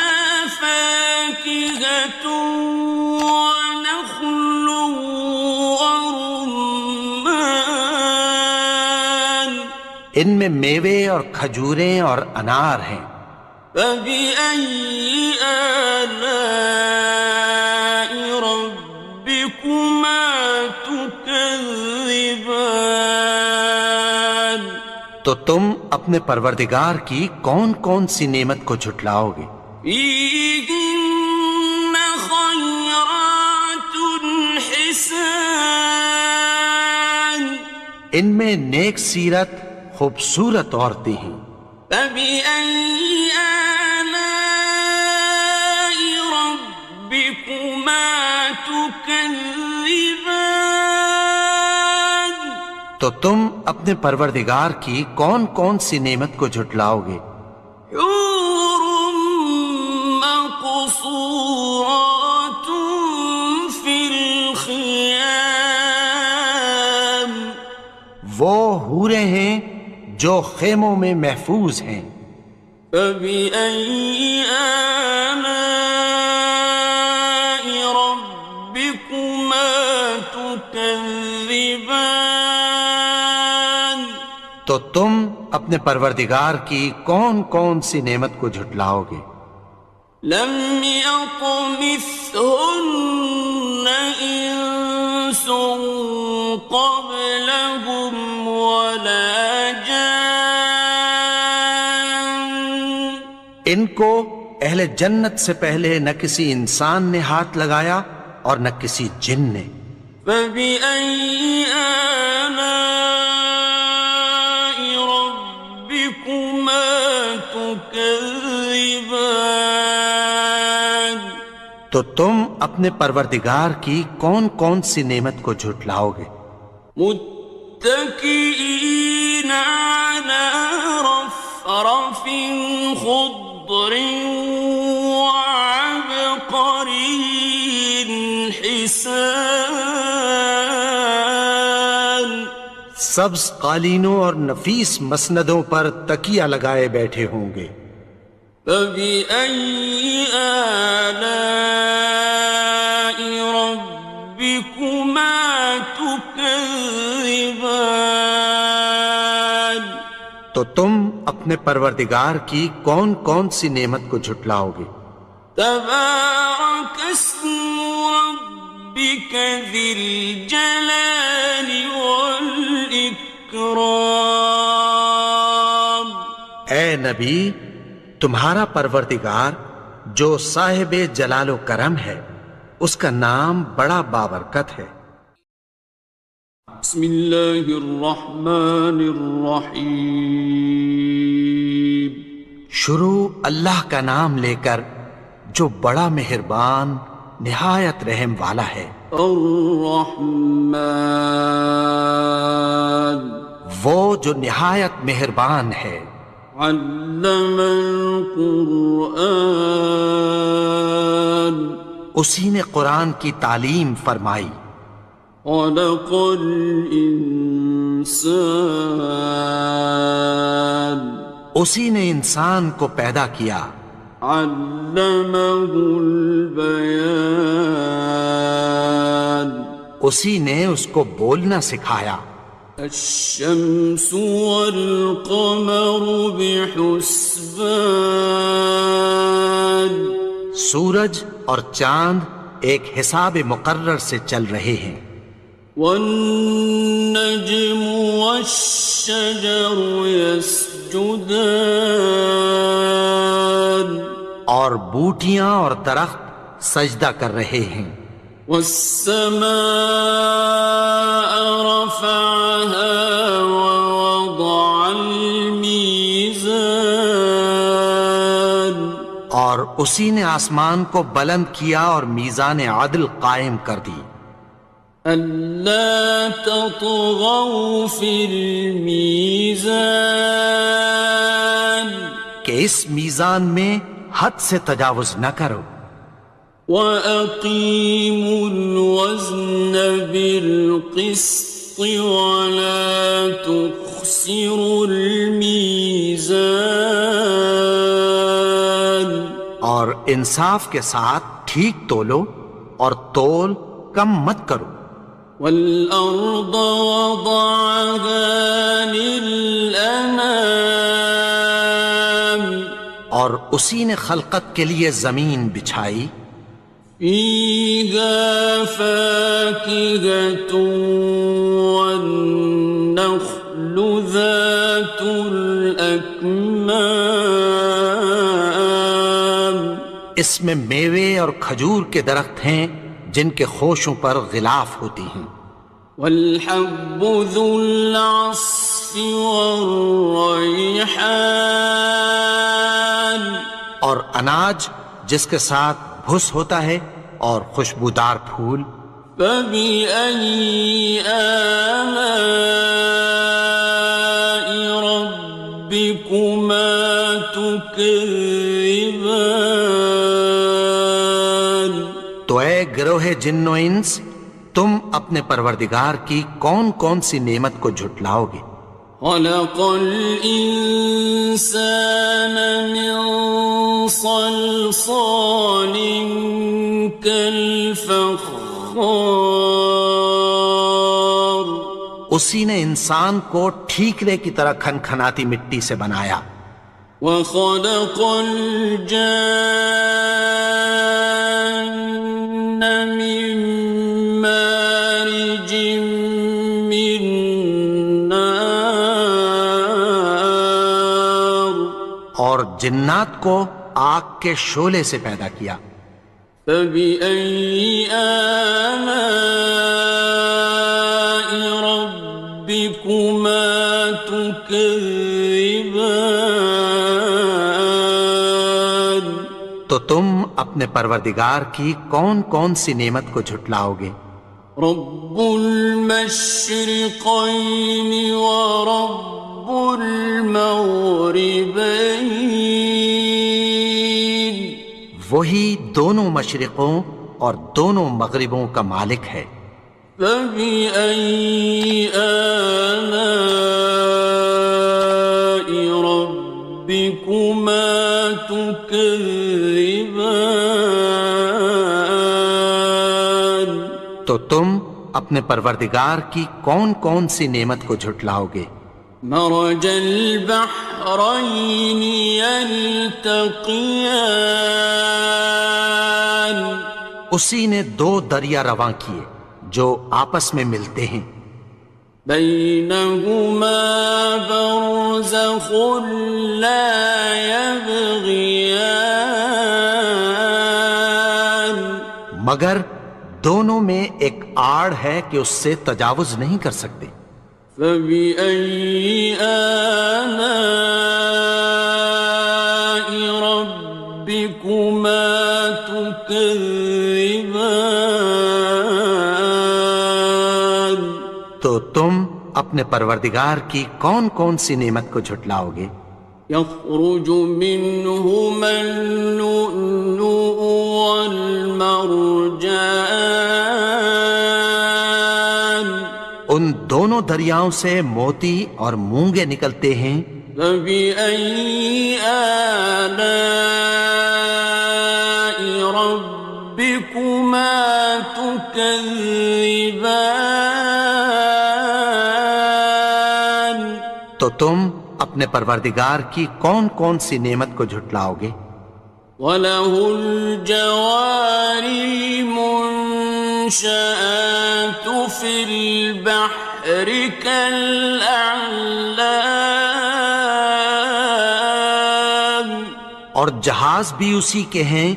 فاكهة ونخل ورمان، ان میں میوے اور کھجوریں اور انار ہیں۔ فبأي آلاء ربكما تكذبان؟ تو تم اپنے پروردگار کی کون کون سی نعمت کو جھٹلاؤ گے؟ فيهن خيرات حسان، ان میں نیک سیرت خوبصورت عورتیں ہیں۔ فبأي آلاء ربكما تكذبان؟ تو تم اپنے پروردگار کی کون کون سی نعمت کو جھٹلاؤ گے؟ حور مقصورات في الخيام، وہ حوریں ہیں جو خیموں میں محفوظ ہیں۔ فبأي آلاء ربكما تكذبان؟ تو تم اپنے پروردگار کی کون کون سی نعمت کو جھٹلاؤ گے؟ لم يطمثهن إنس قبلهم ولا جان، ان کو اہل جنت سے پہلے نہ کسی انسان نے ہاتھ لگایا اور نہ کسی جن نے۔ فبأي آلاء ربكما تكذبان؟ تو تم اپنے پروردگار کی کون کون سی نعمت کو جھٹلاؤ گے؟ متكئين على رفرف خضر وعبقري حسان، سبز قالینوں اور نفیس مسندوں پر تکیہ لگائے بیٹھے ہوں گے۔ فبأي آلاء ربكما تكذبان، تو تم اپنے پروردگار کی کون کون سی نعمت کو جھٹلاؤ گے؟ تبارك اسم ربك ذي الجلال والإكرام۔ اے نبی، تمہارا پروردگار جو صاحب جلال و کرم ہے، اس کا نام بڑا بابرکت ہے۔ بسم اللہ الرحمن الرحیم، شروع اللہ کا نام لے کر جو بڑا مہربان نہایت رحم والا ہے۔ الرحمن، وہ جو نہایت مہربان ہے۔ علم القرآن، اسی نے قرآن کی تعلیم فرمائی۔ خلق الانسان، اسی نے انسان کو پیدا کیا۔ علمہ البیان، اسی نے اس کو بولنا سکھایا۔ الشمس والقمر بحسبان، سورج اور چاند ایک حساب مقرر سے چل رہے ہیں۔ والنجم والشجر يسجدان، اور بوٹیاں اور درخت سجدہ کر رہے ہیں۔ والسماء رفعها ووضع الميزان، اور اسی نے آسمان کو بلند کیا اور میزان عدل قائم کر دی۔ ألا تطغوا في الميزان، کہ اس میزان میں حد سے تجاوز نہ کرو۔ وَأَقِيمُوا الْوَزْنَ بِالْقِسْطِ وَلَا تُخْسِرُوا الْمِيزَانَ، اور انصاف کے ساتھ ٹھیک تولو اور تول کم مت کرو۔ وَالْأَرْضَ وَضَعَهَا لِلْأَنَامِ، اور اسی نے خلقت کے لیے زمین بچھائی۔ فِيهَا فَاكِهَةٌ وَالنَّخْلُ ذَاتُ الْأَكْمَامِ، اس میں میوے اور کھجور کے درخت ہیں جن کے خوشوں پر غلاف ہوتی ہیں۔ وَالْحَبُّ ذُو الْعَصْفِ وَالرَّيْحَانِ، اور اناج جس کے ساتھ بھس ہوتا ہے اور خوشبودار پھول۔ فَبِأَيِّ آلَاءِ رَبِّكُمَا تُكَذِّبَانِ، تو اے گروہ جن و انس، تم اپنے پروردگار کی کون کون سی نعمت کو جھٹلاؤ گے؟ خَلَقَ الْإِنسَانَ مِنْ صَلْصَالٍ كَالْفَخَّارِ، اسی نے انسان کو ٹھیکرے کی طرح کھنکھناتی مٹی سے بنایا۔ وَخَلَقَ الْجَانَّ مِن مَّارِجٍ مِّن نَّارٍ، اور جنات کو آگ کے شعلے سے پیدا کیا۔ فَبِأَيِّ آلَاءِ رَبِّكُمَا تُكَذِّبَانِ، تو تم اپنے پروردگار کی کون کون سی نعمت کو جھٹلاؤ گے؟ رب المشرقین ورب المغربین، وہی دونوں مشرقوں اور دونوں مغربوں کا مالک ہے۔ فبأي آلاء ربكما تكذبان، تو تم اپنے پروردگار کی کون کون سی نعمت کو جھٹلاؤ گے؟ مرج البحرين يلتقيان، اسی نے دو دریا رواں کیے جو آپس میں ملتے ہیں، بينهما برزخ لا يبغيان، مگر دونوں میں ایک آڑ ہے کہ اس سے تجاوز نہیں کر سکتے۔ فبأي آلاء ربكما تكذبان، تو تم اپنے پروردگار کی کون کون سی نعمت کو جھٹلاؤ گے؟ يخرج منهما اللؤلؤ والمرجان، ان دونوں دریاؤں سے موتی اور مونگے نکلتے ہیں۔ فبأي آلاء ربكما تكذبان، تو تم اپنے پروردگار کی کون کون سی نعمت کو جھٹلاؤ گے؟ وَلَهُ الْجَوَارِ الْمُنشَآتُ فِي الْبَحْرِ كَالْأَعْلَامِ، اور جہاز بھی اسی کے ہیں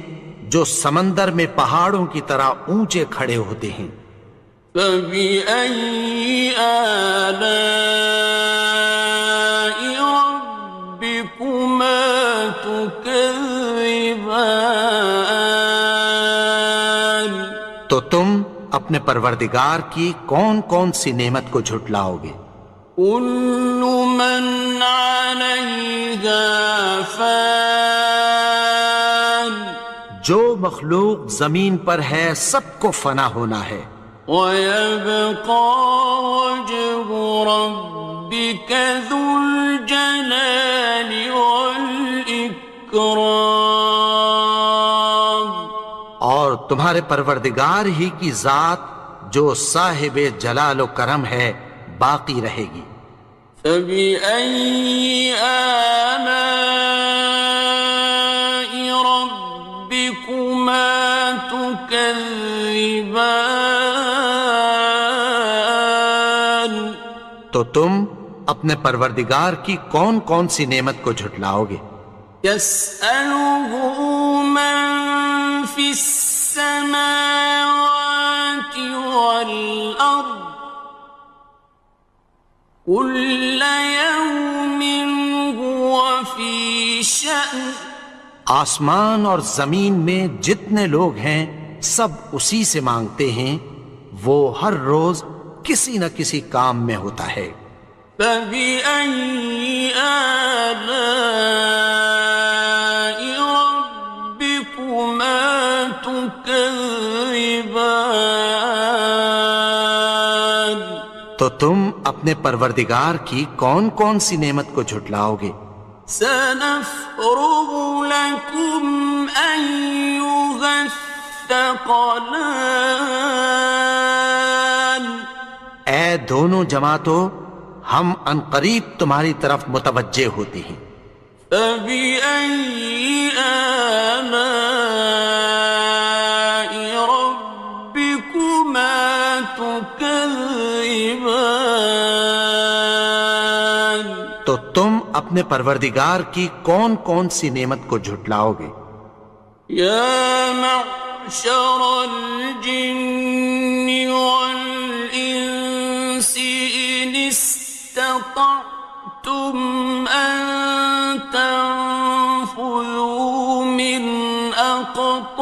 جو سمندر میں پہاڑوں کی طرح اونچے کھڑے ہوتے ہیں۔ فَبِأَيِّ آلَاءِ رَبِّكُمَا تُكَذِّبَانِ، تو تم اپنے پروردگار کی کون کون سی نعمت کو جھٹلاؤ گے؟ كُلُّ مَنْ عَلَيْهَا فَانٍ، جو مخلوق زمین پر ہے سب کو فنا ہونا ہے، وَيَبْقَى وَجْهُ رَبِّكَ ذُو الْجَلَالِ وَالْإِكْرَامِ، اور تمہارے پروردگار ہی کی ذات جو صاحب جلال و کرم ہے باقی رہے گی۔ فَبِأَيِّ آلَاءِ رَبِّكُمَا تُكَذِّبَانِ، تو تم اپنے پروردگار کی کون کون سی نعمت کو جھٹلاؤ گے؟ يَسْأَلُهُ مَن فِي السَّمَاوَاتِ وَالْأَرْضِ كُلَّ يَوْمٍ هُوَ فِي شَأْنٍ، آسمان اور زمین میں جتنے لوگ ہیں سب اسی سے مانگتے ہیں، وہ ہر روز کسی نہ کسی کام میں ہوتا ہے۔ فَبِأَيِّ آلَاءِ رَبِّكُمَا تُكَذِّبَانِ، تو تم اپنے پروردگار کی کون کون سی نعمت کو جھٹلاؤ گے؟ سَنَفْرُغُ لَكُمْ أَيُّهَ الثَّقَلَانِ، اے دونوں جماعتوں، ہم عنقریب تمہاری طرف متوجہ ہوتے ہیں۔ فَبِأَيِّ آلَاءِ رَبِّكُمَا تُكَذِّبَانِ، تو تم اپنے پروردگار کی کون کون سی نعمت کو جھٹلاؤ گے؟ يَا مَعْشَرَ الْجِنِّ وَالْإِنسِ إِنِ اسْتَطَعْتُمْ أَن تَنفُذُوا مِنْ أَقْطَارِ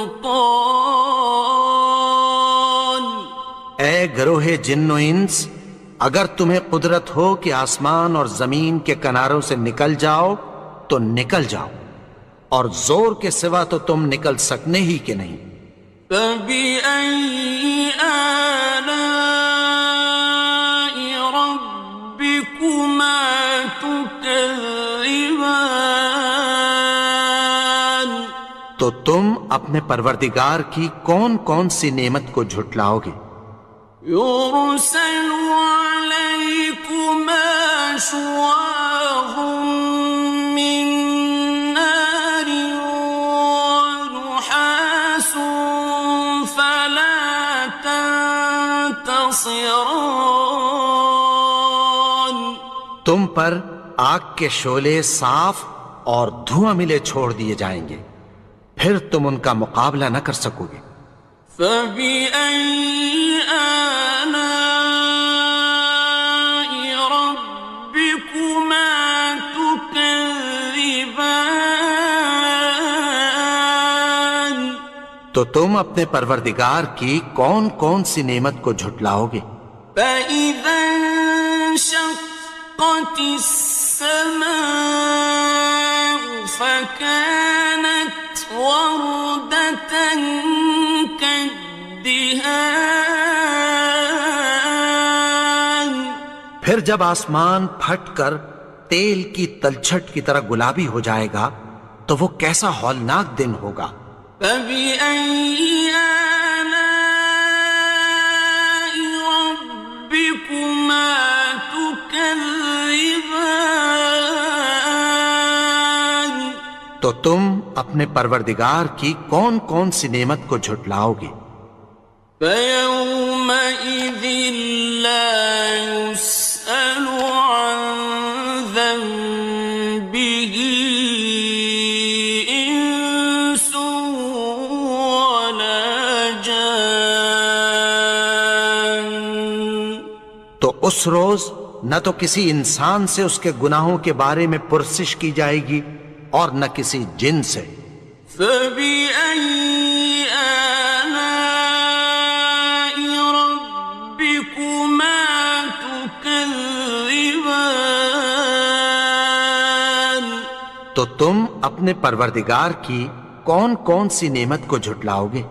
سلطان اے گروہ جن و انس، اگر تمہیں قدرت ہو کہ آسمان اور زمین کے کناروں سے نکل جاؤ تو نکل جاؤ، اور زور کے سوا تو تم نکل سکنے ہی کہ نہیں۔ فَبِأَيِّ آلَاءِ رَبِّكُمَا تُكَذِّبَانِ تو تم اپنے پروردگار کی کون کون سی نعمت کو جھٹلاؤ گے؟ يُرْسَلُ عَلَيْكُمَا شُوَاظٌ مِّن نَّارٍ وَنُحَاسٌ فَلَا تَنتَصِرَانِ تم پر آگ کے شعلے صاف اور دھواں ملے چھوڑ دیے جائیں گے، پھر تم ان کا مقابلہ نہ کر سکو گے۔ فَبِأَيِّ آلَاءِ رَبِّكُمَا تُكَذِّبَانِ تو تم اپنے پروردگار کی کون کون سی نعمت کو جھٹلاؤ گے؟ فَإِذَا انشَقَّتِ السَّمَاءُ فَكَانَتْ وَرْدَةً كَالدِّهَانِ پھر جب آسمان پھٹ کر تیل کی تلچھٹ کی طرح گلابی ہو جائے گا تو وہ کیسا ہولناک دن ہوگا۔ فَبِأَيِّ آلَاءِ رَبِّكُمَا تُكَذِّبَانِ تو تم اپنے پروردگار کی کون کون سی نعمت کو جھٹلاؤ گے؟ فَيَوْمَئِذٍ لَا يُسْأَلُ عَن ذَنبِهِ إِنسٌ وَلَا جَانٌّ تو اس روز نہ تو کسی انسان سے اس کے گناہوں کے بارے میں پرسش کی جائے گی اور نہ کسی جن سے۔ فَبِأَيِّ آلَاءِ رَبِّكُمَا تُكَذِّبَانِ تو تم اپنے پروردگار کی کون کون سی نعمت کو جھٹلاؤ گے؟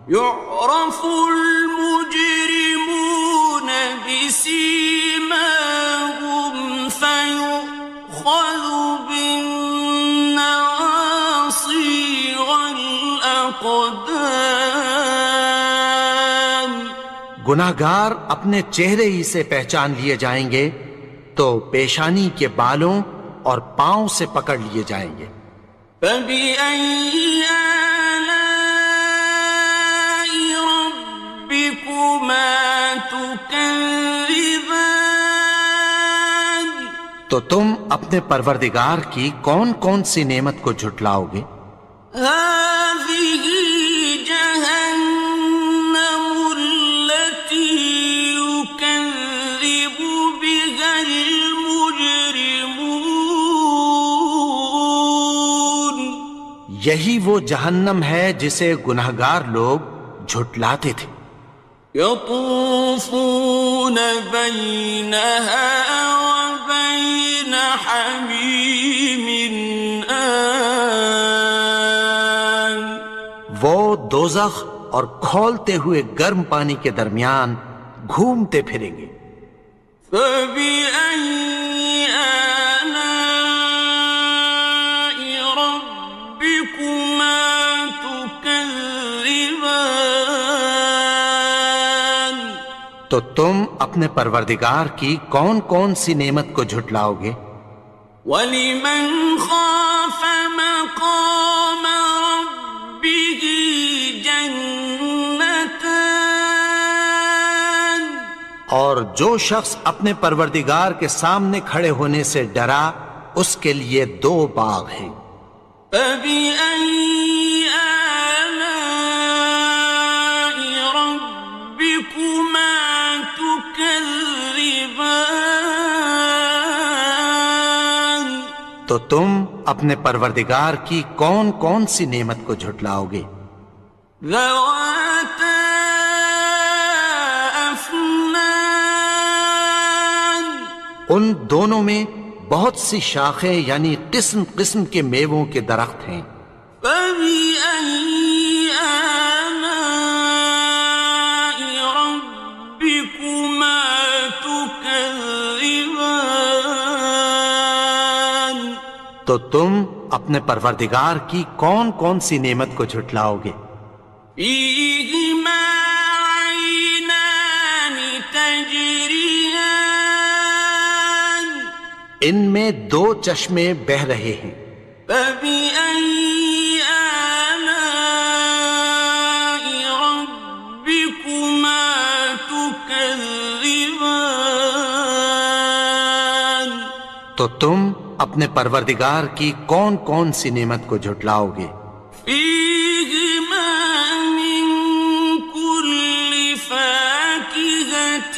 يُعْرَفُ الْمُجْرِمُونَ بِسِيمَاهُمْ فَيُؤْخَذُ بِالنَّوَاصِي وَالْأَقْدَامِ گناہگار اپنے چہرے ہی سے پہچان لیے جائیں گے تو پیشانی کے بالوں اور پاؤں سے پکڑ لیے جائیں گے۔ فَبِأَيِّ آلَاءِ رَبِّكُمَا تُكَذِّبَانِ تو تم اپنے پروردگار کی کون کون سی نعمت کو جھٹلاؤ گے؟ هَٰذِهِ جَهَنَّمُ الَّتِي يُكَذِّبُ بِهَا الْمُجْرِمُونَ یہی وہ جہنم ہے جسے گناہگار لوگ جھٹلاتے تھے۔ يَطُوفُونَ بَيْنَهَا وَبَيْنَ حَمِيمٍ آنٍ وہ دوزخ اور کھولتے ہوئے گرم پانی کے درمیان گھومتے پھریں گے۔ فَبِأَيِّ آلَاءِ رَبِّكُمَا تُكَذِّبَانِ تو تم اپنے پروردگار کی کون کون سی نعمت کو جھٹلاؤ گے؟ وَلِمَنْ خَافَ مَقَامَ رَبِّهِ جَنَّتَانِ اور جو شخص اپنے پروردگار کے سامنے کھڑے ہونے سے ڈرا اس کے لیے دو باغ ہیں۔ فَبِأَيِّ آلَاءِ رَبِّكُمَا تُكَذِّبَانِ تو تم اپنے پروردگار کی کون کون سی نعمت کو جھٹلاؤ گے؟ ذواتا افنان ان دونوں میں بہت سی شاخیں یعنی قسم قسم کے میووں کے درخت ہیں. فبأي آلاء ربكما تكذبان تو تم اپنے پروردگار کی کون کون سی نعمت کو جھٹلاؤ گے؟ فيهما عينان تجريان ان میں دو چشمے بہہ رہے ہیں. فبأي آلاء ربكما تكذبان تو تم اپنے پروردگار کی کون کون سی نعمت کو جھٹلاؤ گے؟ فيهما من كل فاكهة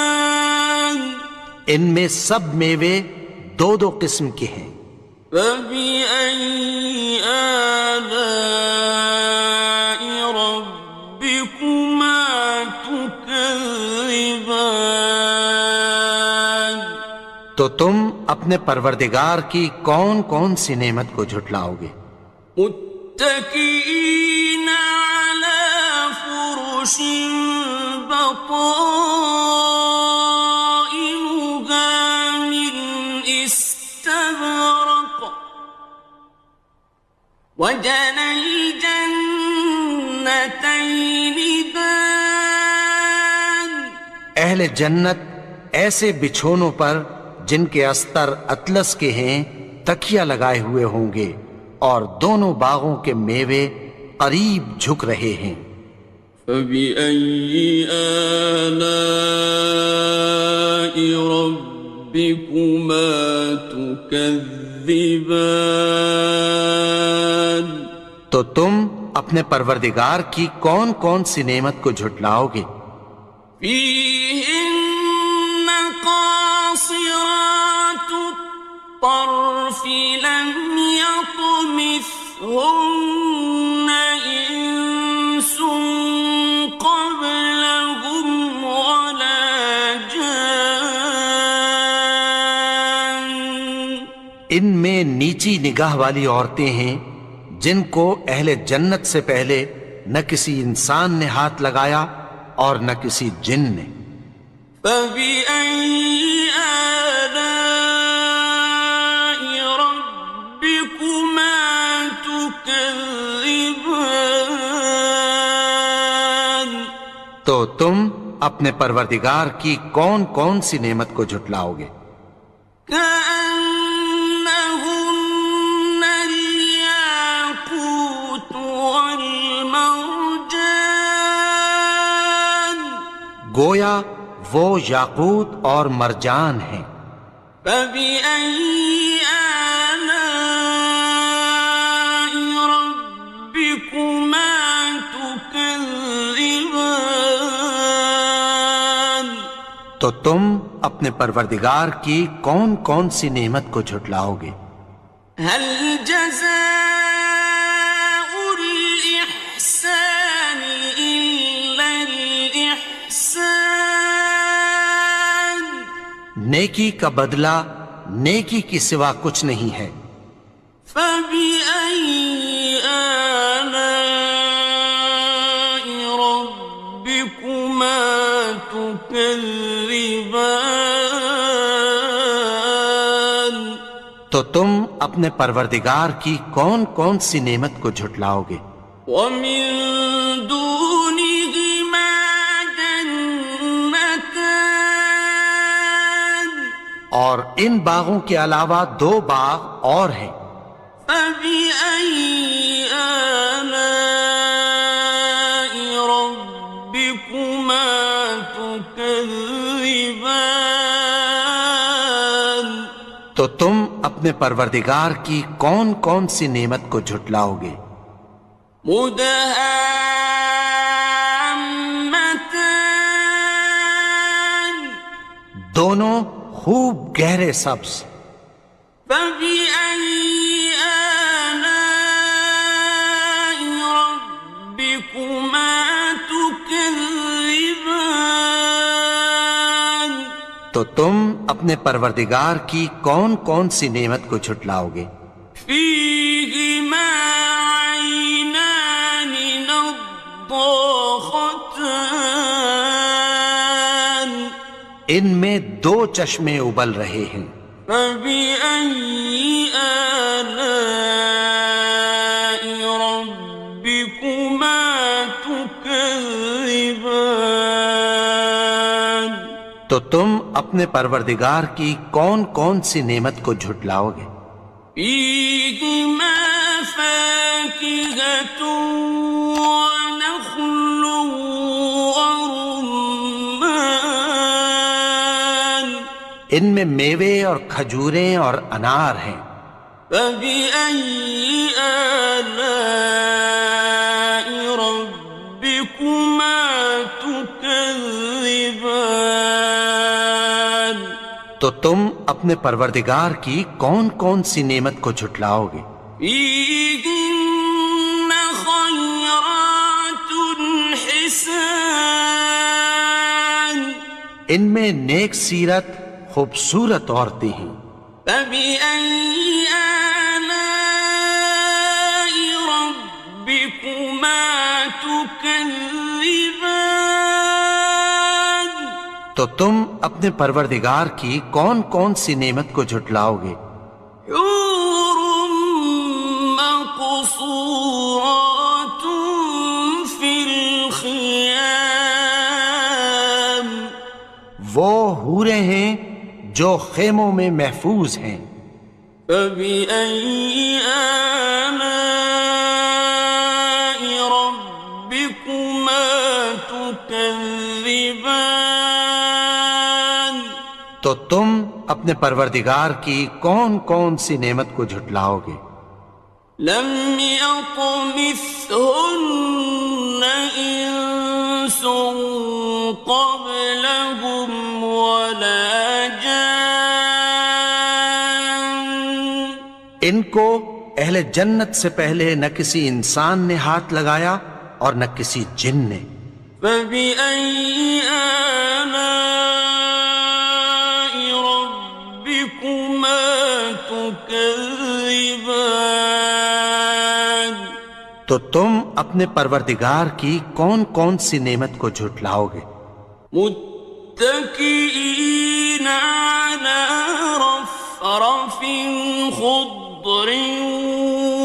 زوجان ان میں سب میوے دو دو قسم کے ہیں. فبأي آلاء ربكما تكذبان تو تم اپنے پروردگار کی کون کون سی نعمت کو جھٹلاؤ گے؟ متكئين على فرش بطائنها من استبرق وجنى الجنتين دان اہل جنت ایسے بچھونوں پر جن کے استر اطلس کے ہیں تکیہ لگائے ہوئے ہوں گے اور دونوں باغوں کے میوے قریب جھک رہے ہیں. فبأي آلاء ربكما تكذبان تو تم اپنے پروردگار کی کون کون سی نعمت کو جھٹلاؤ گے؟ فيهن قاصرات الطرف لم يطمثهن إنس قبلهم ولا جان ان میں نیچی نگاہ والی عورتیں ہیں جن کو اہل جنت سے پہلے نہ کسی انسان نے ہاتھ لگایا اور نہ کسی جن نے. فبأي آلاء ربكما تكذبان تو تم اپنے پروردگار کی کون کون سی نعمت کو جھٹلاؤ گے؟ كأنهن الياقوت والمرجان گویا وہ یاقوت اور مرجان ہیں. فبأي آلاء ربكما تكذبان تو تم اپنے پروردگار کی کون کون سی نعمت کو جھٹلاؤ گے؟ هل جزاء الإحسان إلا الإحسان نیکی کا بدلہ نیکی کی سوا کچھ نہیں ہے. فبأي آلاء ربكما تكذبان تو تم اپنے پروردگار کی کون کون سی نعمت کو جھٹلاؤ گے؟ ومن دونهما جنتان اور ان باغوں کے علاوہ دو باغ اور ہیں. فبأي آلاء ربكما تكذبان تو تم اپنے پروردگار کی کون کون سی نعمت کو جھٹلاؤ گے؟ مدهامتان دونوں خوب گہرے سبز. فبأي آلاء تو تم اپنے پروردگار کی کون کون سی نعمت کو جھٹلاؤ گے؟ فيهما عينان نضاختان ان میں دو چشمے ابل رہے ہیں، فبأي آلاء ربكما تكذبان تو تم اپنے پروردگار کی کون کون سی نعمت کو جھٹلاؤ گے؟ فيهما فاكهة ونخل ورمان ان میں میوے اور کھجوریں اور انار ہیں، فبأي آلاء ربكما تكذبان تو تم اپنے پروردگار کی کون کون سی نعمت کو جھٹلاؤ گے؟ فيهن خيرات حسان ان میں نیک سیرت خوبصورت عورتیں ہیں، فبأي آلاء ربكما تكذبان تو تم اپنے پروردگار کی کون کون سی نعمت کو جھٹلاؤ گے؟ حور مقصورات في الخيام وہ حوریں ہیں جو خیموں میں محفوظ ہیں، فبأي آلاء ربكما تكذبان تو تم اپنے پروردگار کی کون کون سی نعمت کو جھٹلاؤ گے؟ لم يطمثهن إنس قبلهم ولا جان ان کو اہل جنت سے پہلے نہ کسی انسان نے ہاتھ لگایا اور نہ کسی جن نے، فبأي آلاء ربكما تكذبان تو تم اپنے پروردگار کی کون کون سی نعمت کو جھٹلاؤ گے؟ متكئين على رفرف خضر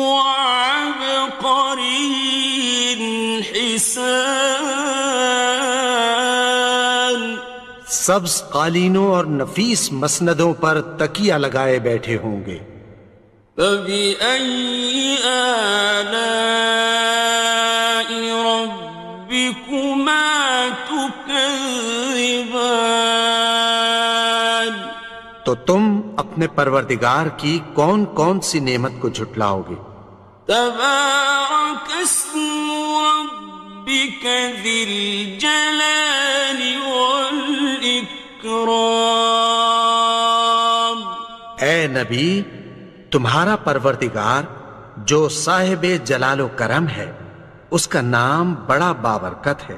وعبقري حسان سبز قالینوں اور نفیس مسندوں پر تکیہ لگائے بیٹھے ہوں گے، فبأي آلاء ربكما تكذبان تو تم اپنے پروردگار کی کون کون سی نعمت کو جھٹلاؤ گے؟ تبارك اسم ربك ذي الجلال والإكرام اے نبی، تمہارا پروردگار جو صاحب جلال و کرم ہے، اس کا نام بڑا بابرکت ہے۔